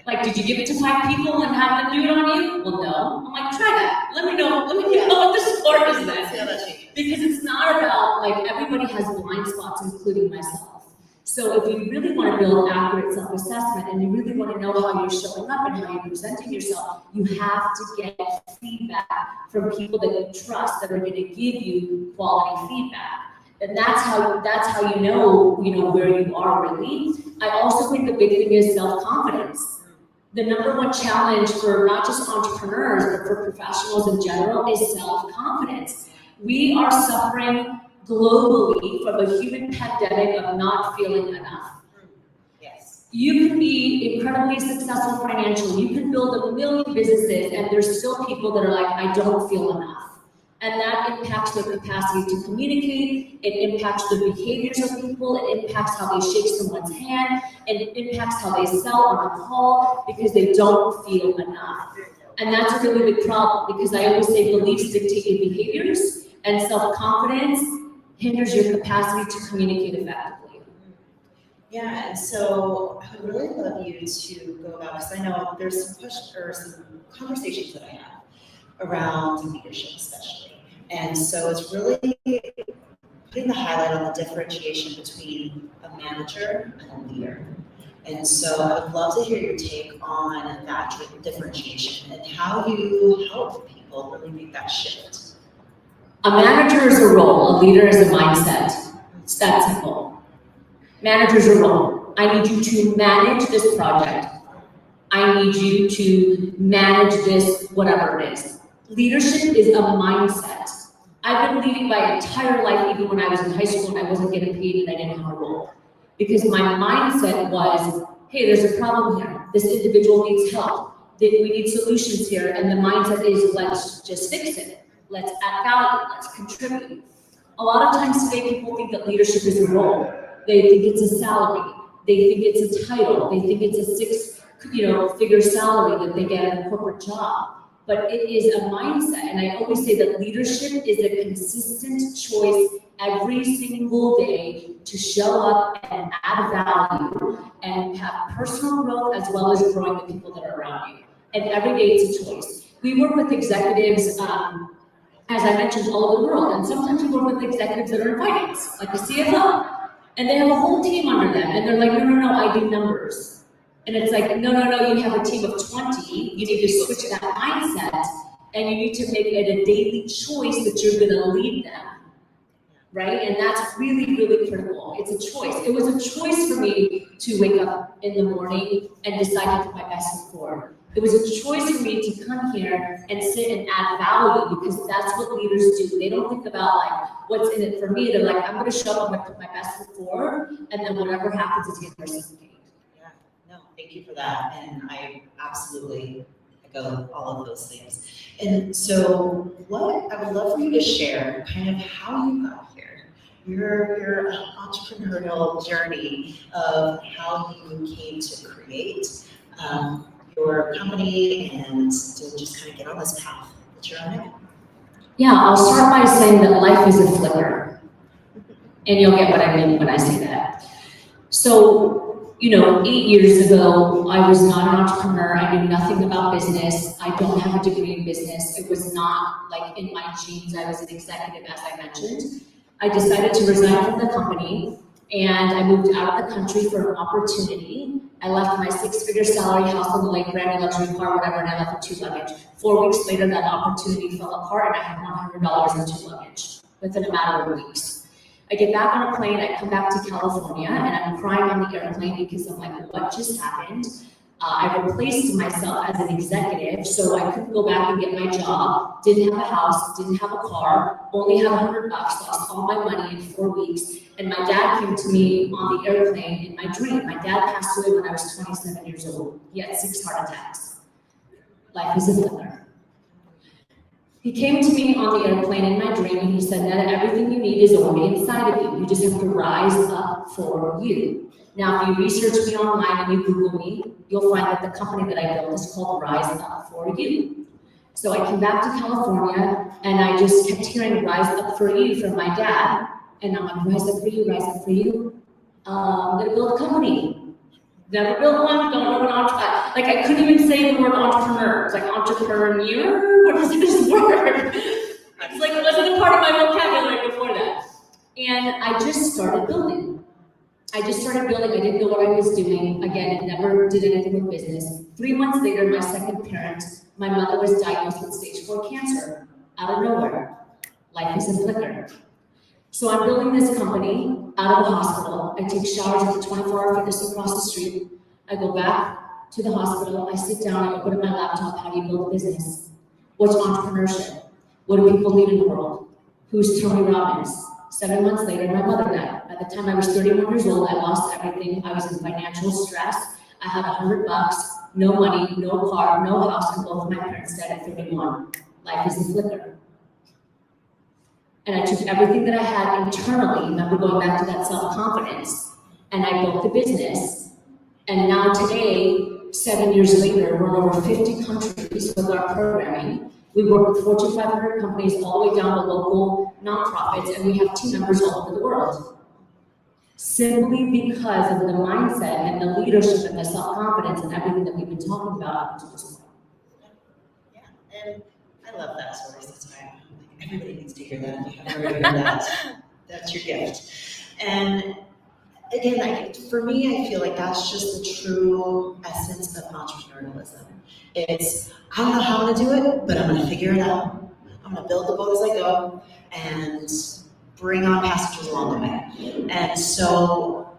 Like, did you give it to 5 people and have them do it on you? Well, no. I'm like, try that. Let me know what the score is then. Because it's not about, like, everybody has blind spots, including myself. So if you really want to build accurate self-assessment and you really want to know how you're showing up and how you're presenting yourself, you have to get feedback from people that you trust that are going to give you quality feedback. And that's how you know where you are really. I also think the big thing is self-confidence. The #1 challenge for not just entrepreneurs, but for professionals in general is self-confidence. We are suffering globally from a human pandemic of not feeling enough. Yes. You can be incredibly successful financially, you can build 1 million businesses, and there's still people that are like, I don't feel enough. And that impacts their capacity to communicate, it impacts the behaviors of people, it impacts how they shake someone's hand, and it impacts how they sell on a call because they don't feel enough. And that's a really big problem, because I always say beliefs dictate your behaviors, and self-confidence hinders your capacity to communicate effectively. Yeah, and so I would really love you to go about, because I know there's some conversations that I have around leadership especially. And so it's really putting the highlight on the differentiation between a manager and a leader. And so I would love to hear your take on that differentiation and how you help people really make that shift. A manager is a role, a leader is a mindset. It's that simple. Manager is a role. I need you to manage this project. I need you to manage this, whatever it is. Leadership is a mindset. I've been leading my entire life, even when I was in high school and I wasn't getting paid and I didn't have a role. Because my mindset was, hey, there's a problem here. This individual needs help. We need solutions here. And the mindset is, let's just fix it. Let's add value. Let's contribute. A lot of times today, people think that leadership is a role. They think it's a salary. They think it's a title. They think it's a 6-figure salary that they get in a corporate job. But it is a mindset. And I always say that leadership is a consistent choice every single day to show up and add value and have personal growth as well as growing the people that are around you. And every day it's a choice. We work with executives, as I mentioned, all over the world. And sometimes we work with executives that are in finance, like the CFO. And they have a whole team under them. And they're like, no, I do numbers. And it's like, no, you have a team of 20, you need to switch that mindset, and you need to make it a daily choice that you're gonna lead them, right? And that's really, really critical. It's a choice. It was a choice for me to wake up in the morning and decide to put my best foot forward. It was a choice for me to come here and sit and add value, because that's what leaders do. They don't think about like what's in it for me. They're like, I'm gonna show up, I'm gonna put my best foot forward, and then whatever happens is gonna reciprocate. Yeah, no, thank you for that, and I absolutely echo all of those things. And so what I would love for you to share kind of how you got here, your entrepreneurial journey of how you came to create your company and to just kind of get on this path that you're on now. Yeah, I'll start by saying that life is a flicker, and you'll get what I mean when I say that. So, 8 years ago, I was not an entrepreneur. I knew nothing about business. I don't have a degree in business. It was not like in my genes. I was an executive, as I mentioned. I decided to resign from the company, and I moved out of the country for an opportunity. I left my 6-figure salary, house on the lake, brand new luxury car, whatever, and I left with 2 luggage. 4 weeks later, that opportunity fell apart, and I had $100 in 2 luggage within a matter of weeks. I get back on a plane, I come back to California, and I'm crying on the airplane because I'm like, what just happened? I replaced myself as an executive, so I couldn't go back and get my job, didn't have a house, didn't have a car, only had $100, lost all my money in 4 weeks. And my dad came to me on the airplane in my dream. My dad passed away when I was 27 years old. He had 6 heart attacks. Life is a flicker. He came to me on the airplane in my dream, and he said that everything you need is already inside of you. You just have to rise up for you. Now, if you research me online and you Google me, you'll find that the company that I built is called Rise Up For You. So I came back to California, and I just kept hearing Rise Up For You from my dad. And I'm like, rise up for you, rise up for you. I'm gonna build a company. Never built one, don't know what entrepreneur. Like, I couldn't even say the word entrepreneur. It's like entrepreneur. What is this word? It's like it wasn't a part of my vocabulary before that. And I just started building. I didn't know what I was doing. Again, never did anything with business. 3 months later, my second parent, my mother was diagnosed with stage 4 cancer out of nowhere. Life is a flicker. So I'm building this company out of the hospital. I take showers at the 24-hour fitness across the street. I go back to the hospital. I sit down. I open up my laptop. How do you build a business? What's entrepreneurship? What do people need in the world? Who's Tony Robbins? 7 months later, my mother died. By the time I was 31 years old, I lost everything. I was in financial stress. I had $100, no money, no car, no house, and both of my parents died at 31. Life is a flicker. And I took everything that I had internally, remember going back to that self-confidence, and I built the business. And now today, 7 years later, we're in over 50 countries with our programming. We work with Fortune 500 companies all the way down to local nonprofits, and we have team members all over the world. Simply because of the mindset and the leadership and the self-confidence and everything that we've been talking about up to this point. Yeah, and I love that story. That's why everybody needs to hear that. If you haven't already heard that, that's your gift. And again, for me, I feel like that's just the true essence of entrepreneurialism. It's, I don't know how I'm gonna do it, but I'm gonna figure it out. I'm gonna build the boat as I go and bring on passengers along the way. And so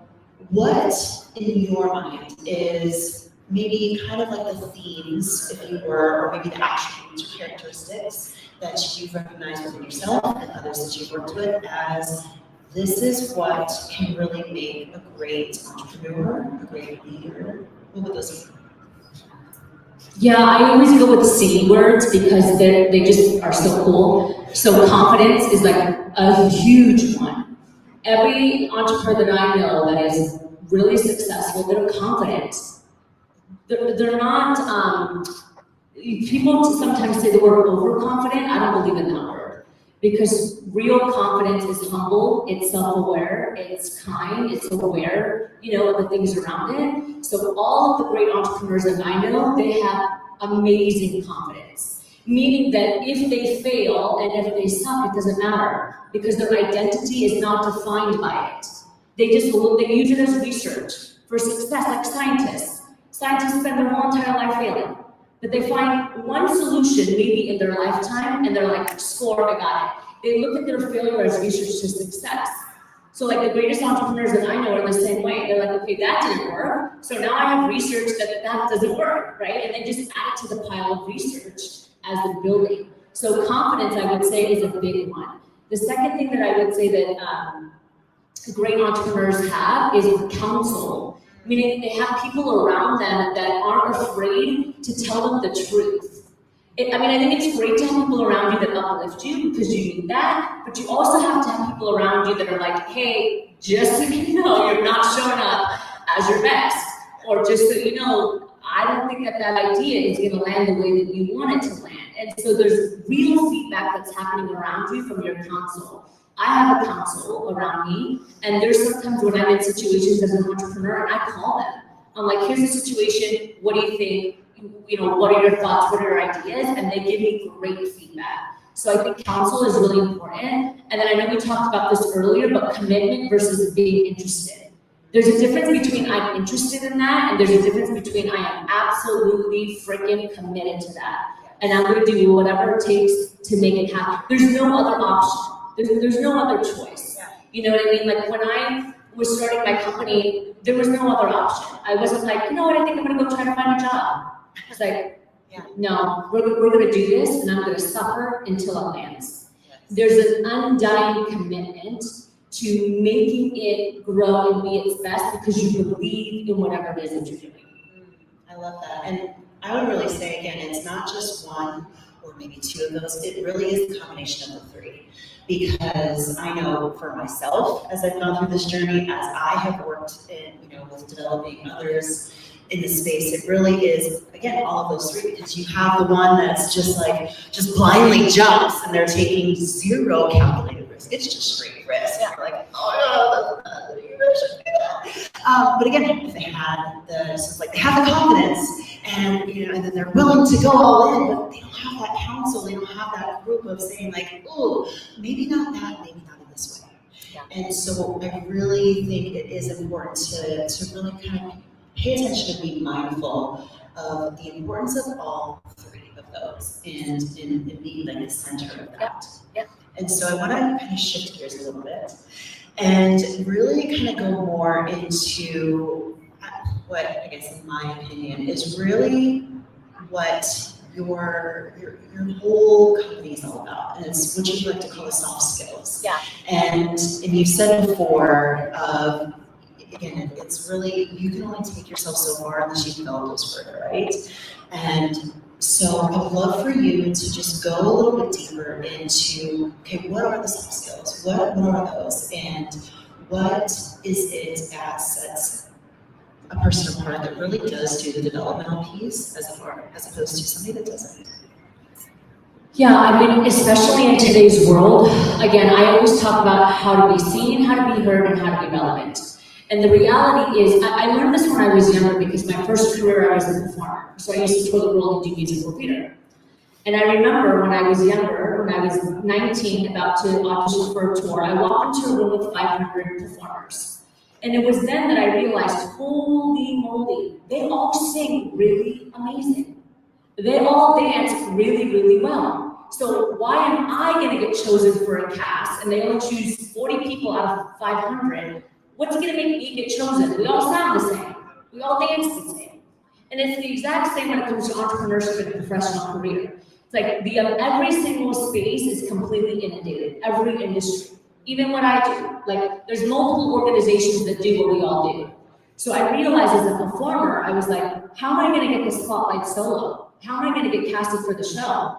what in your mind is maybe kind of like the themes, if you were, or maybe the attributes or characteristics that you've recognized within yourself and others that you've worked with as this is what can really make a great entrepreneur, a great leader? What would those be? Yeah, I always go with C words because they just are so cool. So confidence is like a huge one. Every entrepreneur that I know that is really successful, they're confident. They're not, people sometimes say the word overconfident. I don't believe in that word. Because real confidence is humble, it's self-aware, it's kind, it's aware, of the things around it. So all of the great entrepreneurs that I know, they have amazing confidence. Meaning that if they fail and if they suck, it doesn't matter. Because their identity is not defined by it. They use it as research for success, like scientists. Scientists spend their whole entire life failing, but they find one solution maybe in their lifetime, and they're like, score, I got it. They look at their failure as research to success. So like the greatest entrepreneurs that I know are the same way. They're like, okay, that didn't work, so now I have research that doesn't work, right? And they just add it to the pile of research as they're building. So confidence, I would say, is a big one. The second thing that I would say that great entrepreneurs have is counsel. Meaning they have people around them that aren't afraid to tell them the truth. I think it's great to have people around you that uplift you because you need that, but you also have to have people around you that are like, hey, just so you know, you're not showing up as your best. Or just so you know, I don't think that idea is going to land the way that you want it to land. And so there's real feedback that's happening around you from your counsel. I have a counsel around me, and there's sometimes when I'm in situations as an entrepreneur, and I call them. I'm like, here's the situation, what do you think? What are your thoughts, what are your ideas? And they give me great feedback. So I think counsel is really important. And then I know we talked about this earlier, but commitment versus being interested. There's a difference between I'm interested in that, and there's a difference between I am absolutely freaking committed to that. And I'm gonna do whatever it takes to make it happen. There's no other option. There's no other choice. You know what I mean? Like when I was starting my company, there was no other option. I wasn't like, you know what, I think I'm gonna go try to find a job. It's like, no, we're gonna do this, and I'm gonna suffer until it lands. There's an undying commitment to making it grow and be its best because you believe in whatever it is that you're doing. I love that. And I would really say again, it's not just one or maybe two of those, it really is the combination of the three. Because I know for myself, as I've gone through this journey, as I have worked in, with developing others in the space, it really is, again, all of those three, because you have the one that's just blindly jumps and they're taking zero calculated risk. It's just straight risk. Yeah. Like, oh no, you should do that. But again, if they had they have the confidence and, and then they're willing to go all in, but they don't have that counsel, they don't have that group of saying like, oh, maybe not that, maybe not in this way. Yeah. And so I really think it is important to really kind of pay attention and be mindful of the importance of all three of those and being like the center of that. Yep. And so I want to kind of shift gears a little bit and really kind of go more into what, I guess in my opinion, is really what your whole company is all about, and it's what you like to call the soft skills. Yeah. And you've said before, again, it's really, you can only take yourself so far unless you develop those further, right? And so I would love for you to just go a little bit deeper into, okay, what are the soft skills? What are those? And what is it that sets a person apart that really does do the developmental piece as opposed to somebody that doesn't? Yeah, especially in today's world, again, I always talk about how to be seen, how to be heard, and how to be relevant. And the reality is, I learned this when I was younger because my first career I was a performer. So I used to tour the world and do musical theater. And I remember when I was younger, when I was 19, about to audition for a tour, I walked into a room with 500 performers. And it was then that I realized, holy moly, they all sing really amazing. They all dance really, really well. So why am I gonna get chosen for a cast and they only choose 40 people out of 500? What's gonna make me get chosen? We all sound the same. We all dance the same. And it's the exact same when it comes to entrepreneurship and a professional career. It's like every single space is completely inundated, every industry. Even what I do, like there's multiple organizations that do what we all do. So I realized as a performer, I was like, how am I gonna get the spotlight solo? How am I gonna get casted for the show?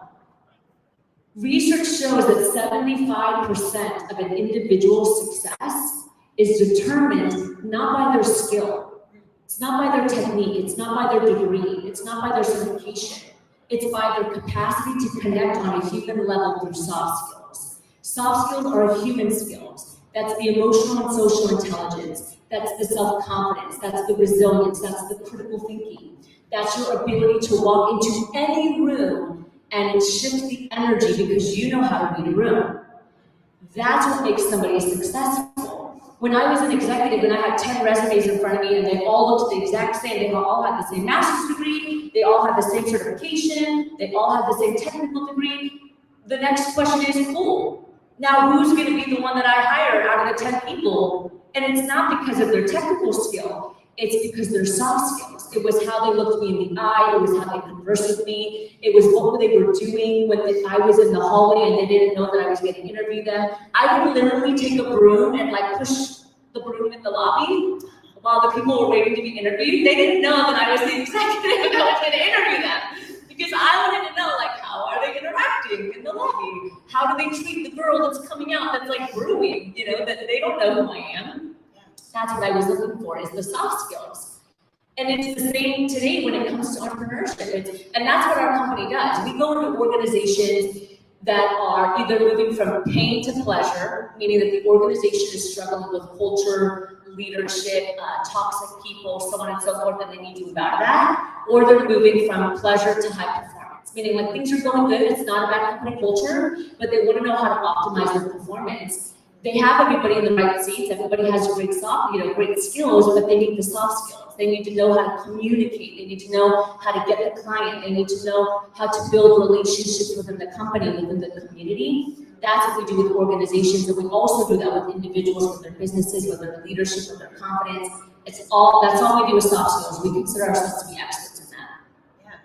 Research shows that 75% of an individual's success is determined not by their skill. It's not by their technique, it's not by their degree, it's not by their certification. It's by their capacity to connect on a human level through soft skills. Soft skills are human skills. That's the emotional and social intelligence. That's the self-confidence. That's the resilience. That's the critical thinking. That's your ability to walk into any room and shift the energy because you know how to read a room. That's what makes somebody successful. When I was an executive and I had 10 resumes in front of me and they all looked the exact same, they all had the same master's degree, they all had the same certification, they all had the same technical degree, the next question is, cool. Now who's gonna be the one that I hire out of the 10 people? And it's not because of their technical skill, it's because their soft skills. It was how they looked me in the eye, it was how they conversed with me, it was what they were doing when I was in the hallway and they didn't know that I was getting interviewed them. I would literally take a broom and like push the broom in the lobby while the people were waiting to be interviewed. They didn't know that I was the executive that was going to interview them. Because I wanted to know, like, how are they interacting in the lobby? How do they treat the girl that's coming out that's like brewing, you know, that they don't know who I am? That's what I was looking for, is the soft skills. And it's the same today when it comes to entrepreneurship. And that's what our company does. We go into organizations that are either moving from pain to pleasure, meaning that the organization is struggling with culture, leadership, toxic people, so on and so forth, and they need to move out of that, or they're moving from pleasure to high performance, meaning like things are going good, it's not about company culture, but they want to know how to optimize their performance. They have everybody in the right seats, everybody has great great skills, but they need the soft skills. They need to know how to communicate, they need to know how to get the client, they need to know how to build relationships within the company, within the community. That's what we do with organizations, and we also do that with individuals, with their businesses, with their leadership, with their confidence. That's all we do with soft skills. We consider ourselves to be experts in that. Yeah.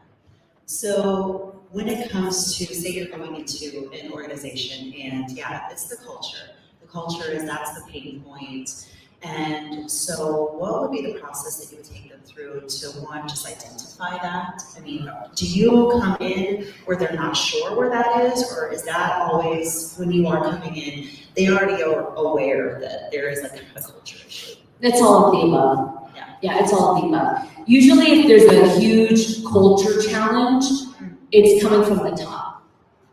So when it comes to, say you're going into an organization and yeah, it's the culture. The culture is, that's the pain point. And so what would be the process that you would take them through to, one, just identify that? I mean, do you come in where they're not sure where that is, or is that always, when you are coming in, they already are aware that there is like a culture issue? It's all of the above. Yeah, it's all of the above. Usually if there's a huge culture challenge, it's coming from the top.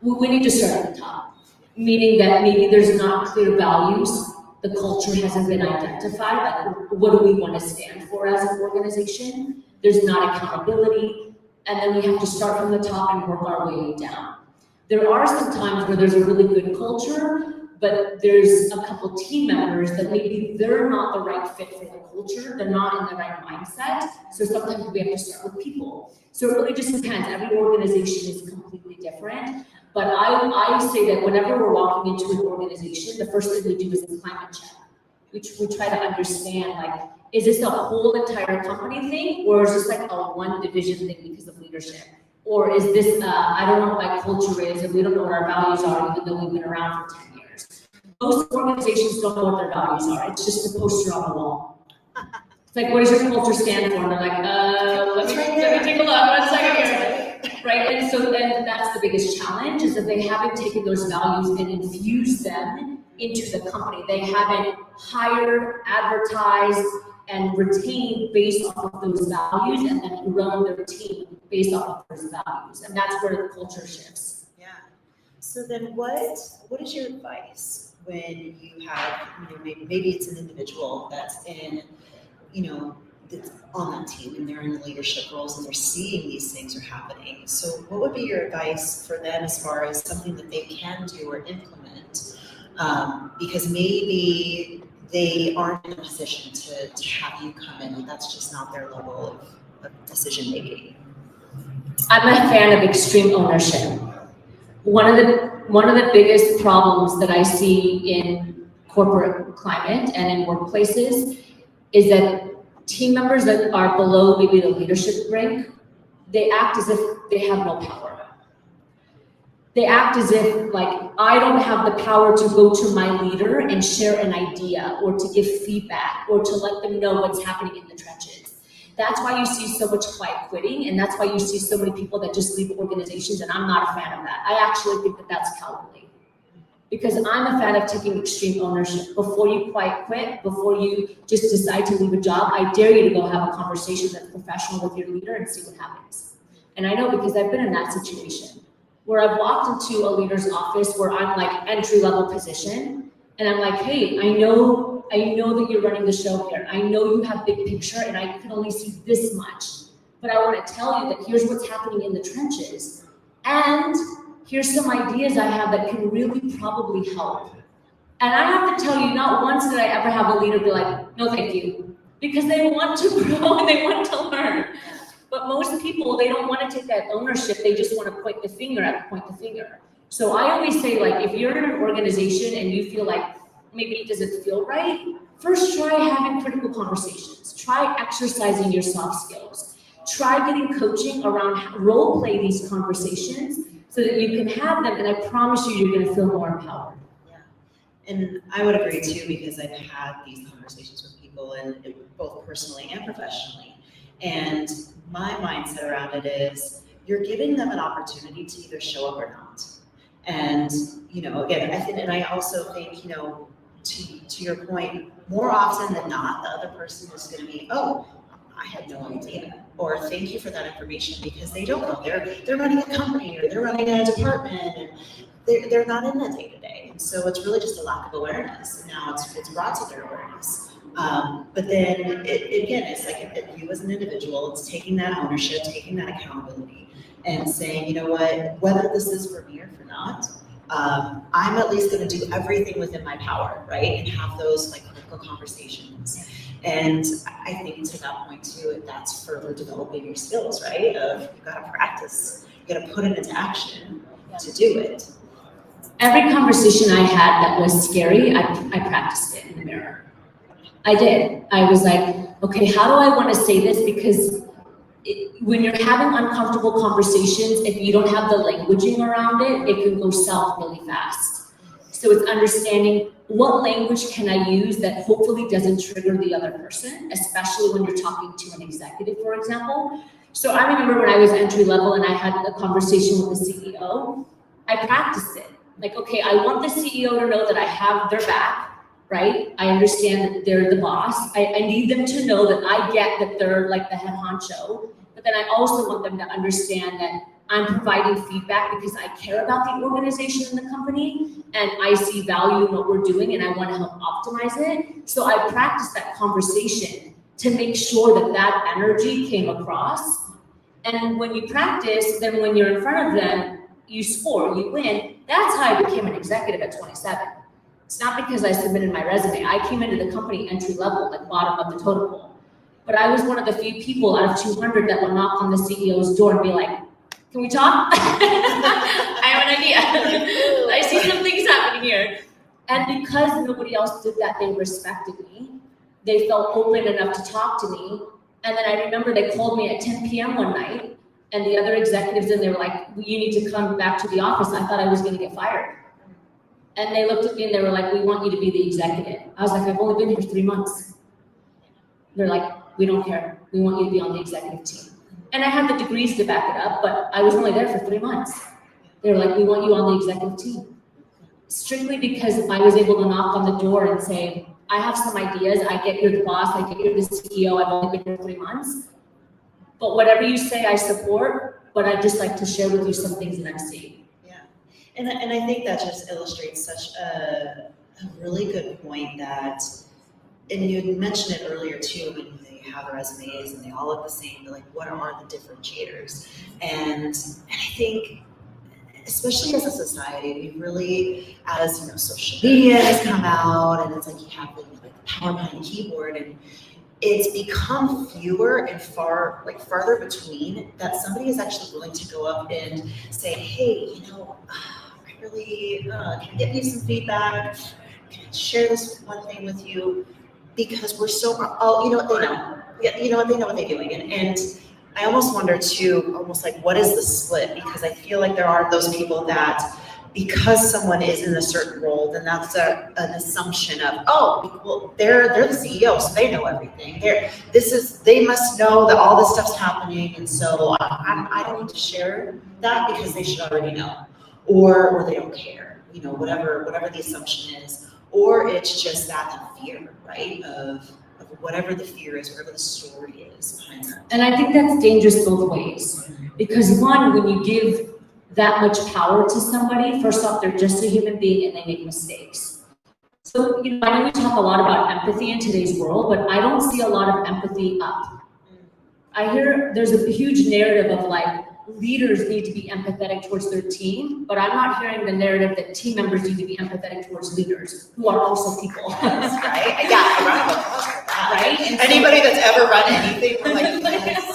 We need to start at the top, meaning that maybe there's not clear values. The culture hasn't been identified, like what do we want to stand for as an organization? There's not accountability, and then we have to start from the top and work our way down. There are some times where there's a really good culture, but there's a couple team members that maybe they're not the right fit for the culture, they're not in the right mindset, so sometimes we have to start with people. So it really just depends, every organization is completely different. But I say that whenever we're walking into an organization, the first thing we do is a climate check. We try to understand, like, is this a whole entire company thing, or is this like a one division thing because of leadership? Or is this, I don't know what my culture is, and we don't know what our values are, even though we've been around for 10 years. Most organizations don't know what their values are. It's just a poster on the wall. It's like, what does your culture stand for? And they're like, let me take a look, 1 second here. Right, and that's the biggest challenge, is that they haven't taken those values and infused them into the company. They haven't hired, advertised, and retained based off of those values, and then grown their team based off of those values. And that's where the culture shifts. Yeah. So then what is your advice when you have, maybe it's an individual that's in, that's on that team and they're in the leadership roles and they're seeing these things are happening. So what would be your advice for them as far as something that they can do or implement? Because maybe they aren't in a position to have you come in, and that's just not their level of decision making. I'm a fan of extreme ownership. One of the biggest problems that I see in corporate climate and in workplaces is that team members that are below maybe the leadership rank, they act as if they have no power. They act as if, like, I don't have the power to go to my leader and share an idea or to give feedback or to let them know what's happening in the trenches. That's why you see so much quiet quitting, and that's why you see so many people that just leave organizations, and I'm not a fan of that. I actually think that that's cowardly. Because I'm a fan of taking extreme ownership. Before you quiet quit, before you just decide to leave a job, I dare you to go have a conversation that's professional with your leader and see what happens. And I know because I've been in that situation where I've walked into a leader's office where I'm like entry-level position, and I'm like, hey, I know that you're running the show here. I know you have big picture, and I can only see this much. But I want to tell you that here's what's happening in the trenches. And here's some ideas I have that can really probably help. And I have to tell you, not once did I ever have a leader be like, no, thank you. Because they want to grow and they want to learn. But most people, they don't want to take that ownership. They just want to point the finger. So I always say, like, if you're in an organization and you feel like maybe it doesn't feel right, first try having critical conversations. Try exercising your soft skills. Try getting coaching around role play these conversations so that you can have them, and I promise you, you're gonna feel more empowered. Yeah, and I would agree too, because I've had these conversations with people, and both personally and professionally. And my mindset around it is, you're giving them an opportunity to either show up or not. And, you know, again, I also think, you know, to your point, more often than not, the other person is going to be, oh, I had no idea, or thank you for that information, because they don't know. They're running a company, or they're running a department, and they're not in the day to day. And so it's really just a lack of awareness. And now it's brought to their awareness. But then again, it's like you as an individual, it's taking that ownership, taking that accountability, and saying, you know what, whether this is for me or for not, I'm at least going to do everything within my power, right? And have those like critical conversations. And I think to that point too, that's further developing your skills, right? Of you got to practice, you got to put it into action to do it. Every conversation I had that was scary, I practiced it in the mirror. I did. I was like, okay, how do I want to say this? Because when you're having uncomfortable conversations, if you don't have the languaging around it, it can go south really fast. So it's understanding what language can I use that hopefully doesn't trigger the other person, especially when you're talking to an executive, for example. So I remember when I was entry level and I had a conversation with the CEO, I practiced it. Like, okay, I want the CEO to know that I have their back, right? I understand that they're the boss. I need them to know that I get that they're like the head honcho, but then I also want them to understand that I'm providing feedback because I care about the organization and the company, and I see value in what we're doing and I want to help optimize it. So I practiced that conversation to make sure that that energy came across. And when you practice, then when you're in front of them, you score, you win. That's how I became an executive at 27. It's not because I submitted my resume. I came into the company entry level, like bottom of the totem pole. But I was one of the few people out of 200 that would knock on the CEO's door and be like, can we talk? I have an idea. I see some things happening here. And because nobody else did that, they respected me. They felt open enough to talk to me. And then I remember they called me at 10 p.m. one night, and the other executives, and they were like, you need to come back to the office. I thought I was going to get fired. And they looked at me and they were like, we want you to be the executive. I was like, I've only been here 3 months. They're like, we don't care. We want you to be on the executive team. And I had the degrees to back it up, but I was only there for 3 months. They were like, we want you on the executive team. Strictly because I was able to knock on the door and say, I have some ideas. I get you're the boss. I get you're the CEO. I've only been here 3 months. But whatever you say, I support, but I'd just like to share with you some things that I'm seeing. Yeah, and I think that just illustrates such a really good point that, and you mentioned it earlier too, when they have the resumes and they all look the same, they're like, what are the differentiators? And I think, especially as a society, we really, as you know, social media has come out, and it's like you have the power behind the keyboard, and it's become fewer and farther between that somebody is actually willing to go up and say, hey, you know, I really can I give you some feedback? Can I share this one thing with you? Because we're so, oh, you know what, they know. Yeah, you know what, they know what they're doing. And I almost wonder too, almost like, what is the split? Because I feel like there are those people that, because someone is in a certain role, then that's an assumption of, oh, well, they're the CEO, so they know everything. They must know that all this stuff's happening, and so I don't need to share that because they should already know, or they don't care, you know, whatever the assumption is, or it's just that fear, right, of whatever the fear is, whatever the story is behind that. And I think that's dangerous both ways, because one, when you give that much power to somebody, first off, they're just a human being and they make mistakes. So, you know, I know we talk a lot about empathy in today's world, but I don't see a lot of empathy up. I hear there's a huge narrative of like, leaders need to be empathetic towards their team, but I'm not hearing the narrative that team members need to be empathetic towards leaders, who are also people. That's right. Yeah, a round of applause for that. Right? And so- Anybody that's ever run anything, we're like, yes.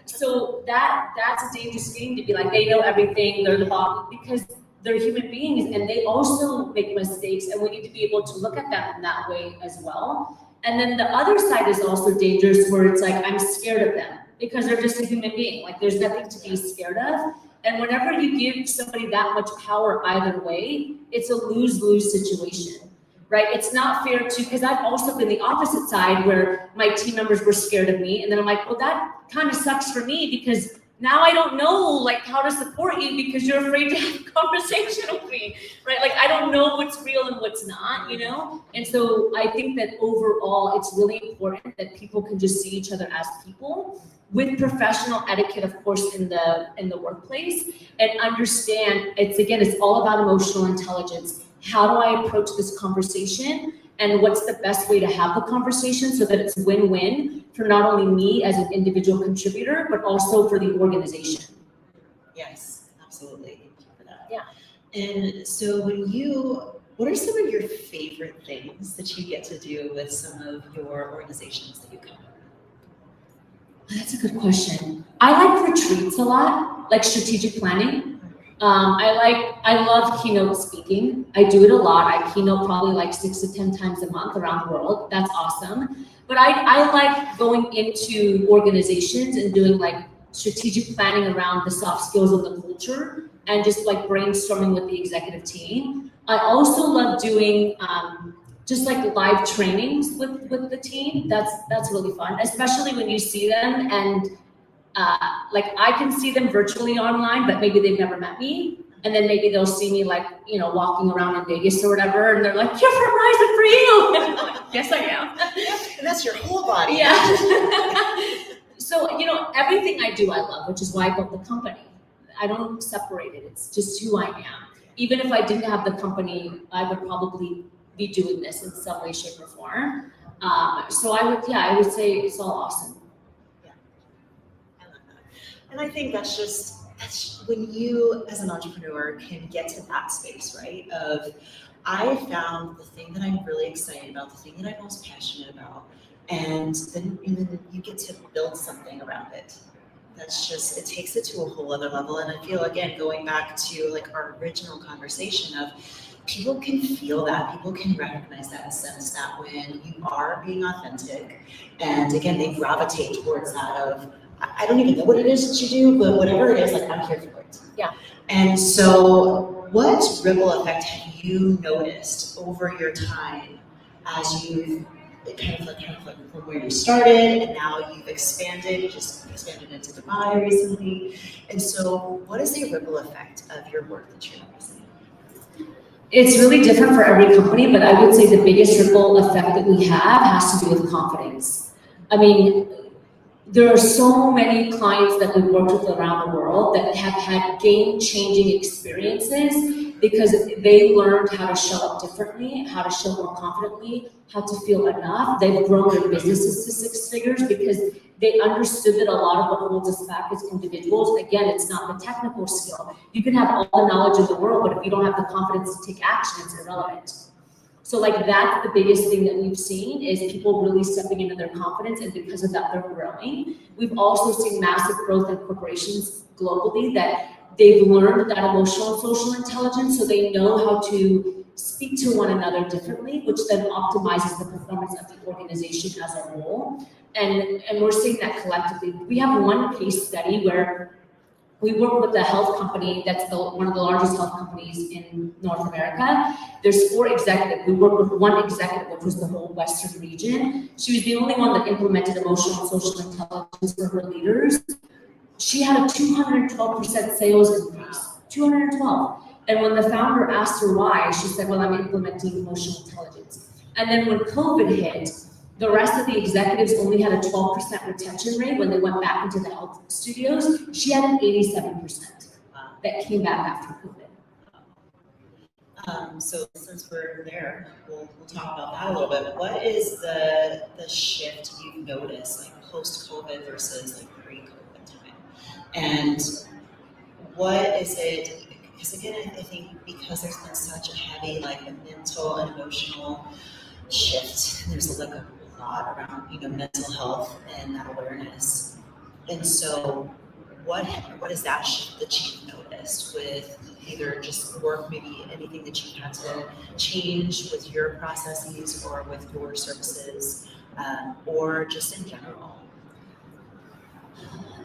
So that's a dangerous thing to be like, they know everything, they're the boss, because they're human beings and they also make mistakes, and we need to be able to look at them in that way as well. And then the other side is also dangerous, where it's like, I'm scared of them because they're just a human being. Like, there's nothing to be scared of. And whenever you give somebody that much power either way, it's a lose-lose situation, right? It's not fair to, because I've also been the opposite side where my team members were scared of me. And then I'm like, well, that kind of sucks for me, because now I don't know like how to support you because you're afraid to have a conversation with me, right? Like, I don't know what's real and what's not, you know? And so I think that overall, it's really important that people can just see each other as people, with professional etiquette, of course, in the workplace, and understand it's all about emotional intelligence. How do I approach this conversation? And what's the best way to have the conversation so that it's win-win for not only me as an individual contributor, but also for the organization. Yes, absolutely. Thank you for that. Yeah. And so what are some of your favorite things that you get to do with some of your organizations that you cover? That's a good question. I like retreats a lot, like strategic planning. I love keynote speaking. I do it a lot. I keynote probably like 6 to 10 times a month around the world. That's awesome. But I like going into organizations and doing like strategic planning around the soft skills of the culture and just like brainstorming with the executive team. I also love doing just like live trainings with the team. That's really fun, especially when you see them and like I can see them virtually online, but maybe they've never met me. And then maybe they'll see me like, you know, walking around in Vegas or whatever. And they're like, you're from Rise Up For You. And I'm like, yes, I am. And that's your whole body. Yeah. So, you know, everything I do, I love, which is why I built the company. I don't separate it. It's just who I am. Even if I didn't have the company, I would probably be doing this in some way, shape, or form. So I would say it's all awesome. And I think that's when you as an entrepreneur can get to that space, right? Of I found the thing that I'm really excited about, the thing that I'm most passionate about, and then you get to build something around it. That's just, it takes it to a whole other level. And I feel, again, going back to like our original conversation of people can feel that, people can recognize that and sense that when you are being authentic. And again, they gravitate towards that of, I don't even know what it is that you do, but whatever it is, like, I'm here for it. Yeah. And so what ripple effect have you noticed over your time as you've kind of like from where you started and now you've expanded, you just expanded into Dubai recently. And so what is the ripple effect of your work that you're noticing? It's really different for every company, but I would say the biggest ripple effect that we have has to do with confidence. I mean, there are so many clients that we've worked with around the world that have had game-changing experiences because they learned how to show up differently, how to show more confidently, how to feel enough. They've grown their businesses to 6 figures because they understood that a lot of what holds us back as individuals, again, it's not the technical skill. You can have all the knowledge of the world, but if you don't have the confidence to take action, it's irrelevant. So like that's the biggest thing that we've seen is people really stepping into their confidence, and because of that, they're growing. We've also seen massive growth in corporations globally that they've learned that emotional and social intelligence, so they know how to speak to one another differently, which then optimizes the performance of the organization as a whole. And we're seeing that collectively. We have one case study where we work with a health company that's one of the largest health companies in North America. There's 4 executives. We work with one executive, which was the whole Western region. She was the only one that implemented emotional and social intelligence for her leaders. She had a 212% sales increase, 212. And when the founder asked her why, she said, well, I'm implementing emotional intelligence. And then when COVID hit, the rest of the executives only had a 12% retention rate when they went back into the health studios. She had an 87% that came back after COVID. So since we're there, we'll talk about that a little bit. What is the shift you've noticed, like post-COVID versus like pre-COVID time? And what is it, because again, I think because there's been such a heavy like mental and emotional shift, there's like a lot around, you know, mental health and that awareness. And so what is that shift that you've noticed with either just work, maybe anything that you've had to change with your processes or with your services, or just in general?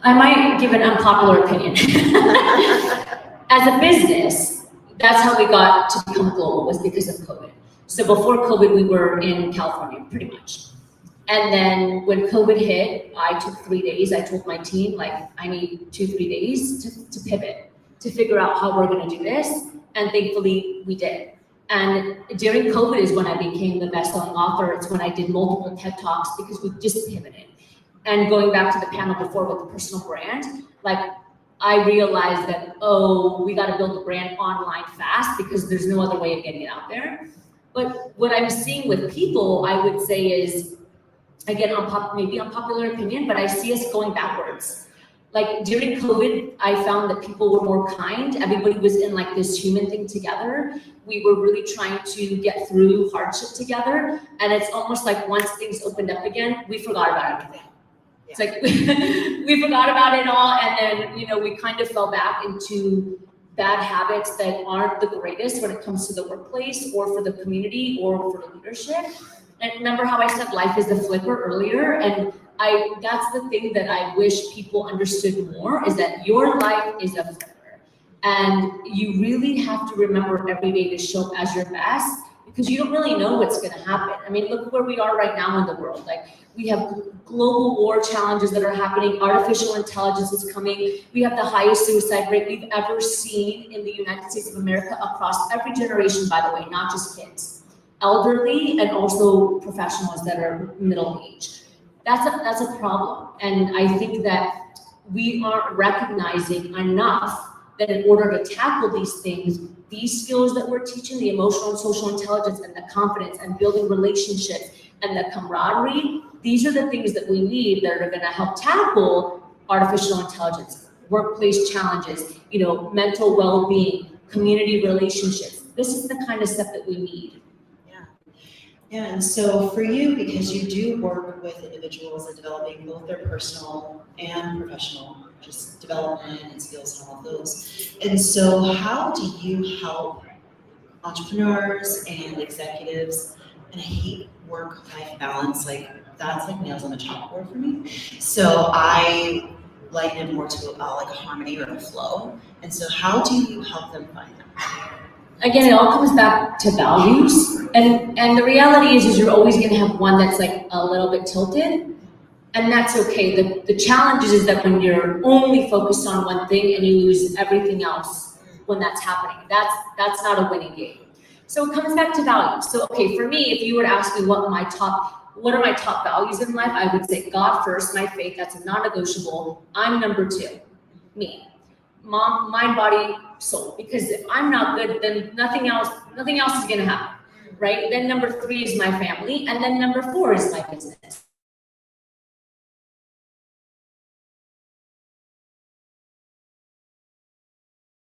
I might give an unpopular opinion. As a business, that's how we got to become global, was because of COVID. So before COVID, we were in California, pretty much. And then when COVID hit, I took 3 days. I told my team, like, I need 2-3 days to pivot, to figure out how we're gonna do this. And thankfully, we did. And during COVID is when I became the best-selling author. It's when I did multiple TED Talks because we just pivoted. And going back to the panel before with the personal brand, like, I realized that, oh, we gotta build the brand online fast because there's no other way of getting it out there. But what I'm seeing with people, I would say is, again, maybe unpopular opinion, but I see us going backwards. Like during COVID, I found that people were more kind. Everybody was in like this human thing together. We were really trying to get through hardship together. And it's almost like once things opened up again, we forgot about everything. It's like we forgot about it all, and then, you know, we kind of fell back into bad habits that aren't the greatest when it comes to the workplace or for the community or for the leadership. And remember how I said life is a flipper earlier? And that's the thing that I wish people understood more, is that your life is a flipper. And you really have to remember every day to show up as your best, because you don't really know what's gonna happen. I mean, look where we are right now in the world. Like, we have global war challenges that are happening. Artificial intelligence is coming. We have the highest suicide rate we've ever seen in the United States of America across every generation, by the way, not just kids. Elderly and also professionals that are middle age. That's a problem. And I think that we aren't recognizing enough that in order to tackle these things, these skills that we're teaching, the emotional and social intelligence and the confidence and building relationships and the camaraderie, these are the things that we need that are gonna help tackle artificial intelligence, workplace challenges, you know, mental well-being, community relationships. This is the kind of stuff that we need. Yeah, and so for you, because you do work with individuals in developing both their personal and professional just development and skills and all of those. And so how do you help entrepreneurs and executives, and I hate work-life balance, like that's like nails on a chalkboard for me. So I liken it more to like a harmony or a flow. And so how do you help them find that? Again, it all comes back to values. And the reality is you're always gonna have one that's like a little bit tilted, and that's okay. The challenge is that when you're only focused on one thing and you lose everything else when that's happening, that's not a winning game. So it comes back to values. So, okay, for me, if you were to ask me what are my top values in life, I would say God first, my faith, that's a non-negotiable. I'm number 2, me. Mom, mind, body, soul. Because if I'm not good, then nothing else is gonna happen, right? Then number 3 is my family, and then number 4 is my business.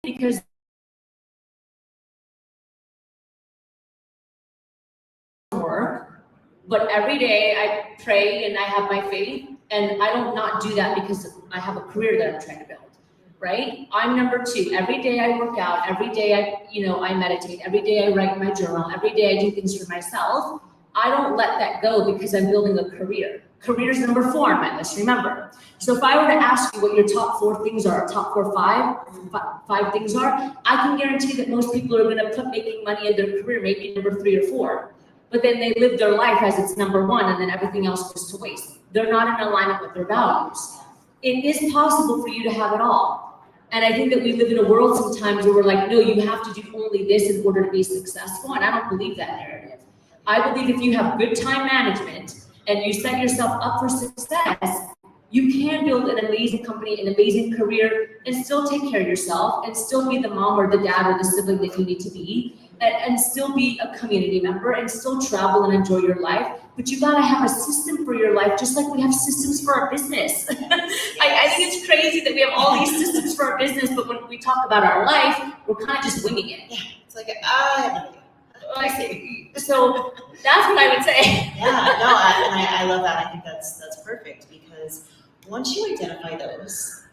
Because work, but every day I pray and I have my faith, and I don't not do that because I have a career that I'm trying to build. Right? I'm number 2. Every day I work out, every day I meditate, every day I write my journal, every day I do things for myself. I don't let that go because I'm building a career. Career is number 4 on my list, remember. So if I were to ask you what your top 4 things are, top 5 things are, I can guarantee that most people are gonna put making money in their career maybe number 3 or 4. But then they live their life as it's number 1, and then everything else goes to waste. They're not in alignment with their values. It is possible for you to have it all. And I think that we live in a world sometimes where we're like, no, you have to do only this in order to be successful. And I don't believe that narrative. I believe if you have good time management and you set yourself up for success, you can build an amazing company, an amazing career, and still take care of yourself and still be the mom or the dad or the sibling that you need to be. and still be a community member and still travel and enjoy your life. But you gotta have a system for your life, just like we have systems for our business. I think it's crazy that we have all these systems for our business, but when we talk about our life, we're kind of just winging it. Yeah, it's like, I so that's what I would say. Yeah, no, I love that. I think that's perfect, because once you identify those,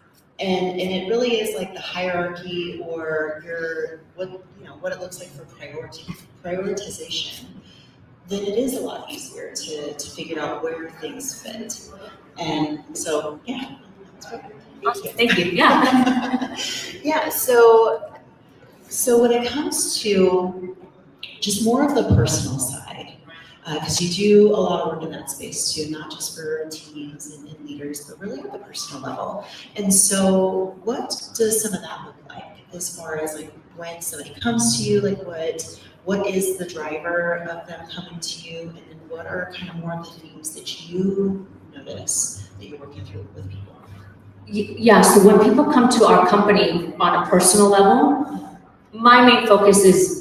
and it really is like the hierarchy or what it looks like for prioritization, then it is a lot easier to figure out where things fit. And so, yeah, that's perfect. Thank you. Yeah. Yeah. So when it comes to just more of the personal side, because you do a lot of work in that space too, not just for teams and leaders, but really at the personal level. And so what does some of that look like as far as like when somebody comes to you, like what is the driver of them coming to you, and then what are kind of more of the themes that you notice that you're working through with people? Yeah, so when people come to our company on a personal level, my main focus is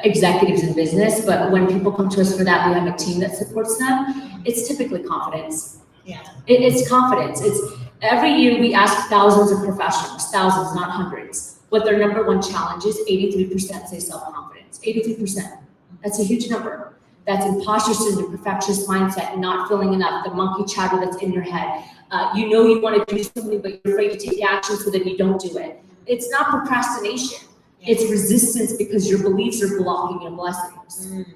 executives in business, but when people come to us for that, we have a team that supports them. It's typically confidence. Yeah. It's confidence. It's every year we ask thousands of professionals, thousands, not hundreds, what their number one challenge is. 83% say self-confidence. 83%. That's a huge number. That's imposter syndrome, perfectionist mindset, not feeling enough, the monkey chatter that's in your head. You know you want to do something, but you're afraid to take action, so that you don't do it. It's not procrastination. It's resistance because your beliefs are blocking your blessings.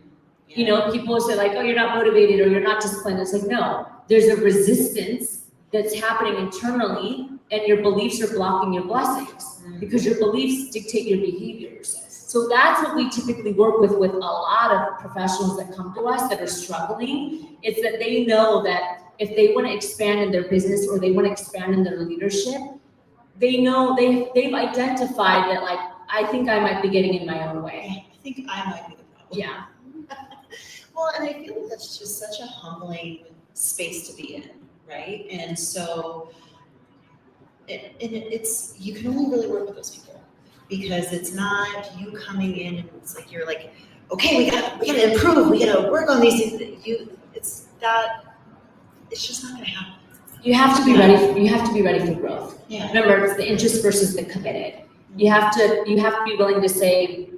You know, people say like, oh, you're not motivated or you're not disciplined. It's like, no, there's a resistance that's happening internally, and your beliefs are blocking your blessings because your beliefs dictate your behaviors. So that's what we typically work with a lot of professionals that come to us that are struggling. It's that they know that if they want to expand in their business or they want to expand in their leadership, they know they've identified that, like, I think I might be getting in my own way. I think I might be the problem. Yeah. Well, and I feel like that's just such a humbling space to be in, right? And so, it's you can only really work with those people, because it's not you coming in and it's like you're like, okay, we gotta improve, we gotta work on these things. It's just not gonna happen. You have to be ready. You have to be ready for growth. Yeah. Remember, it's the interest versus the committed. You have to be willing to say,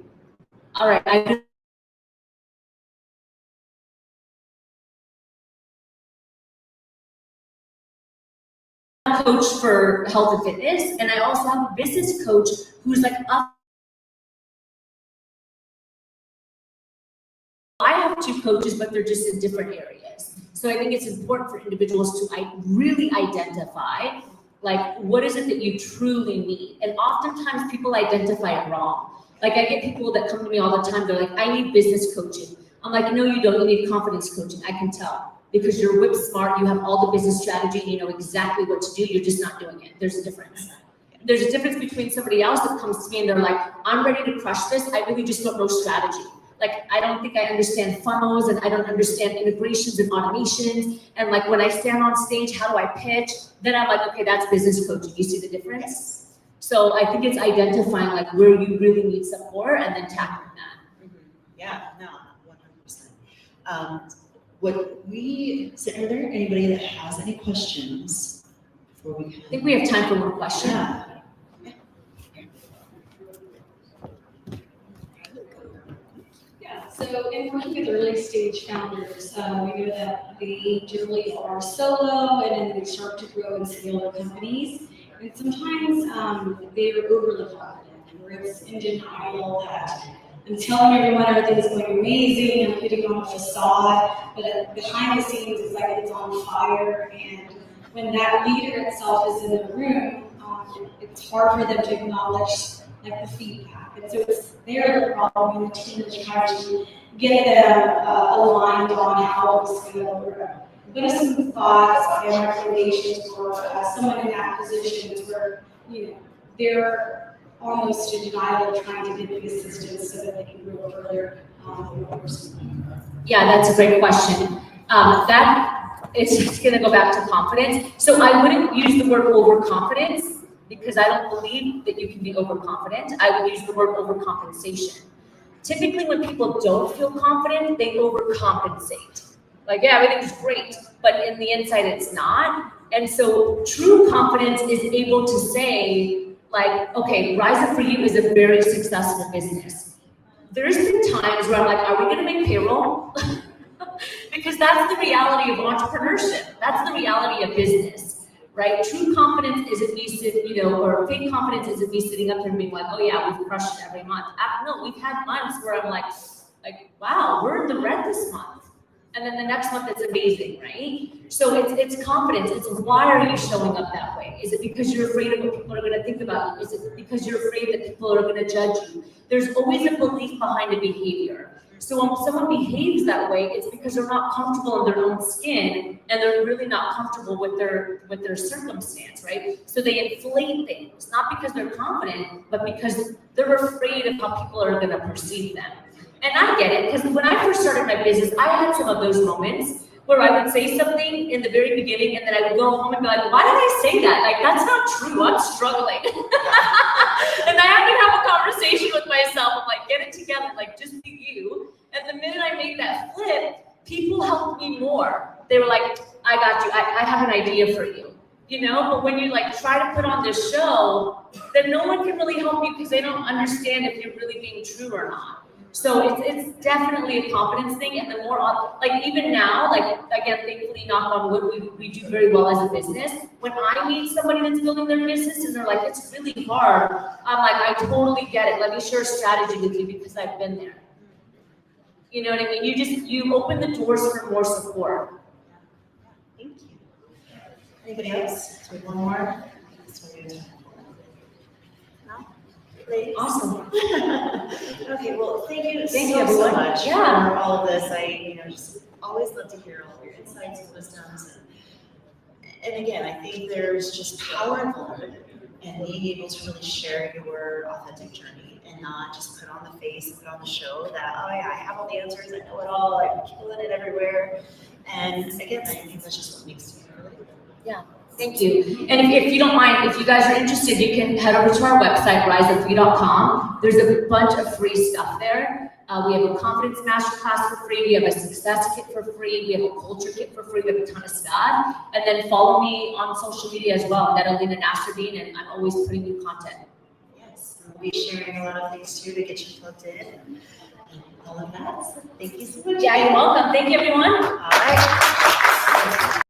all right, I coach for health and fitness, and I also have a business coach who's like I have two coaches, but they're just in different areas. So I think it's important for individuals to really identify, like, what is it that you truly need? And oftentimes people identify it wrong. Like, I get people that come to me all the time, they're like, I need business coaching. I'm like, no, you don't, you need confidence coaching. I can tell, because you're whip smart, you have all the business strategy, you know exactly what to do, you're just not doing it. There's a difference. There's a difference between somebody else that comes to me and they're like, I'm ready to crush this, I really just don't know strategy. Like, I don't think I understand funnels, and I don't understand integrations and automations. And like, when I stand on stage, how do I pitch? Then I'm like, okay, that's business coaching. You see the difference? So I think it's identifying like where you really need support and then tackling that. Mm-hmm. Yeah, no, 100%. So are there anybody that has any questions before we? I think we have time for one question. Yeah. So in working with early stage founders, we know that they generally are solo, and then they start to grow and scale their companies. And sometimes they are overly confident, where it's in denial that I'm telling everyone everything's going amazing, I'm putting on a facade, but behind the scenes it's like it's on fire. And when that leader itself is in the room, it's hard for them to acknowledge like the feedback. And so it's the problem, and the team is trying to get them aligned on how it's going to work. What are some thoughts and recommendations for someone in that position where, you know, they're almost in denial, trying to get the assistance so that they can grow further? Yeah, that's a great question. It's going to go back to confidence. So I wouldn't use the word overconfidence, because I don't believe that you can be overconfident. I would use the word overcompensation. Typically, when people don't feel confident, they overcompensate. Like, yeah, everything's great, but in the inside, it's not. And so true confidence is able to say, like, okay, Rise Up For You is a very successful business. There's been times where I'm like, are we gonna make payroll? Because that's the reality of entrepreneurship. That's the reality of business, right? True confidence isn't me sitting, or fake confidence isn't me sitting up here and being like, oh yeah, we've crushed it every month. No, we've had months where I'm like, wow, we're in the red this month. And then the next month it's amazing, right? So it's confidence. It's why are you showing up that way? Is it because you're afraid of what people are gonna think about you? Is it because you're afraid that people are gonna judge you? There's always a belief behind a behavior. So when someone behaves that way, it's because they're not comfortable in their own skin and they're really not comfortable with their circumstance, right? So they inflate things, not because they're confident, but because they're afraid of how people are gonna perceive them. And I get it, because when I first started my business, I had some of those moments where I would say something in the very beginning and then I would go home and be like, why did I say that? Like, that's not true, I'm struggling. And I have to have a conversation with myself. I'm like, get it together, like, just be you. And the minute I made that flip, people helped me more. They were like, I got you, I have an idea for you. But when you like try to put on this show, then no one can really help you because they don't understand if you're really being true or not. So it's definitely a confidence thing, and the more like even now, like again, thankfully, knock on wood, we do very well as a business. When I meet somebody that's building their business and they're like, it's really hard, I'm like, I totally get it. Let me share a strategy with you because I've been there. You know what I mean? You open the doors for more support. Thank you. Anybody else? So one more. Awesome. Okay, well, thank you so much for all of this. I just always love to hear all of your insights and wisdoms. And again, I think there's just power in vulnerability and being able to really share your authentic journey and not just put on the face and put on the show that, oh yeah, I have all the answers, I know it all, I'm killing it everywhere. And again, I think that's just what makes you relatable. Yeah. Thank you. And if you don't mind, if you guys are interested, you can head over to our website, riseup4you.com. There's a bunch of free stuff there. We have a confidence masterclass for free. We have a success kit for free. We have a culture kit for free. We have a ton of stuff. And then follow me on social media as well, Natalina Nasruddin, and I'm always putting new content. Yes, we'll be sharing a lot of things too to get you plugged in and all of that. So thank you so much. Yeah, you're welcome. Thank you, everyone. All right.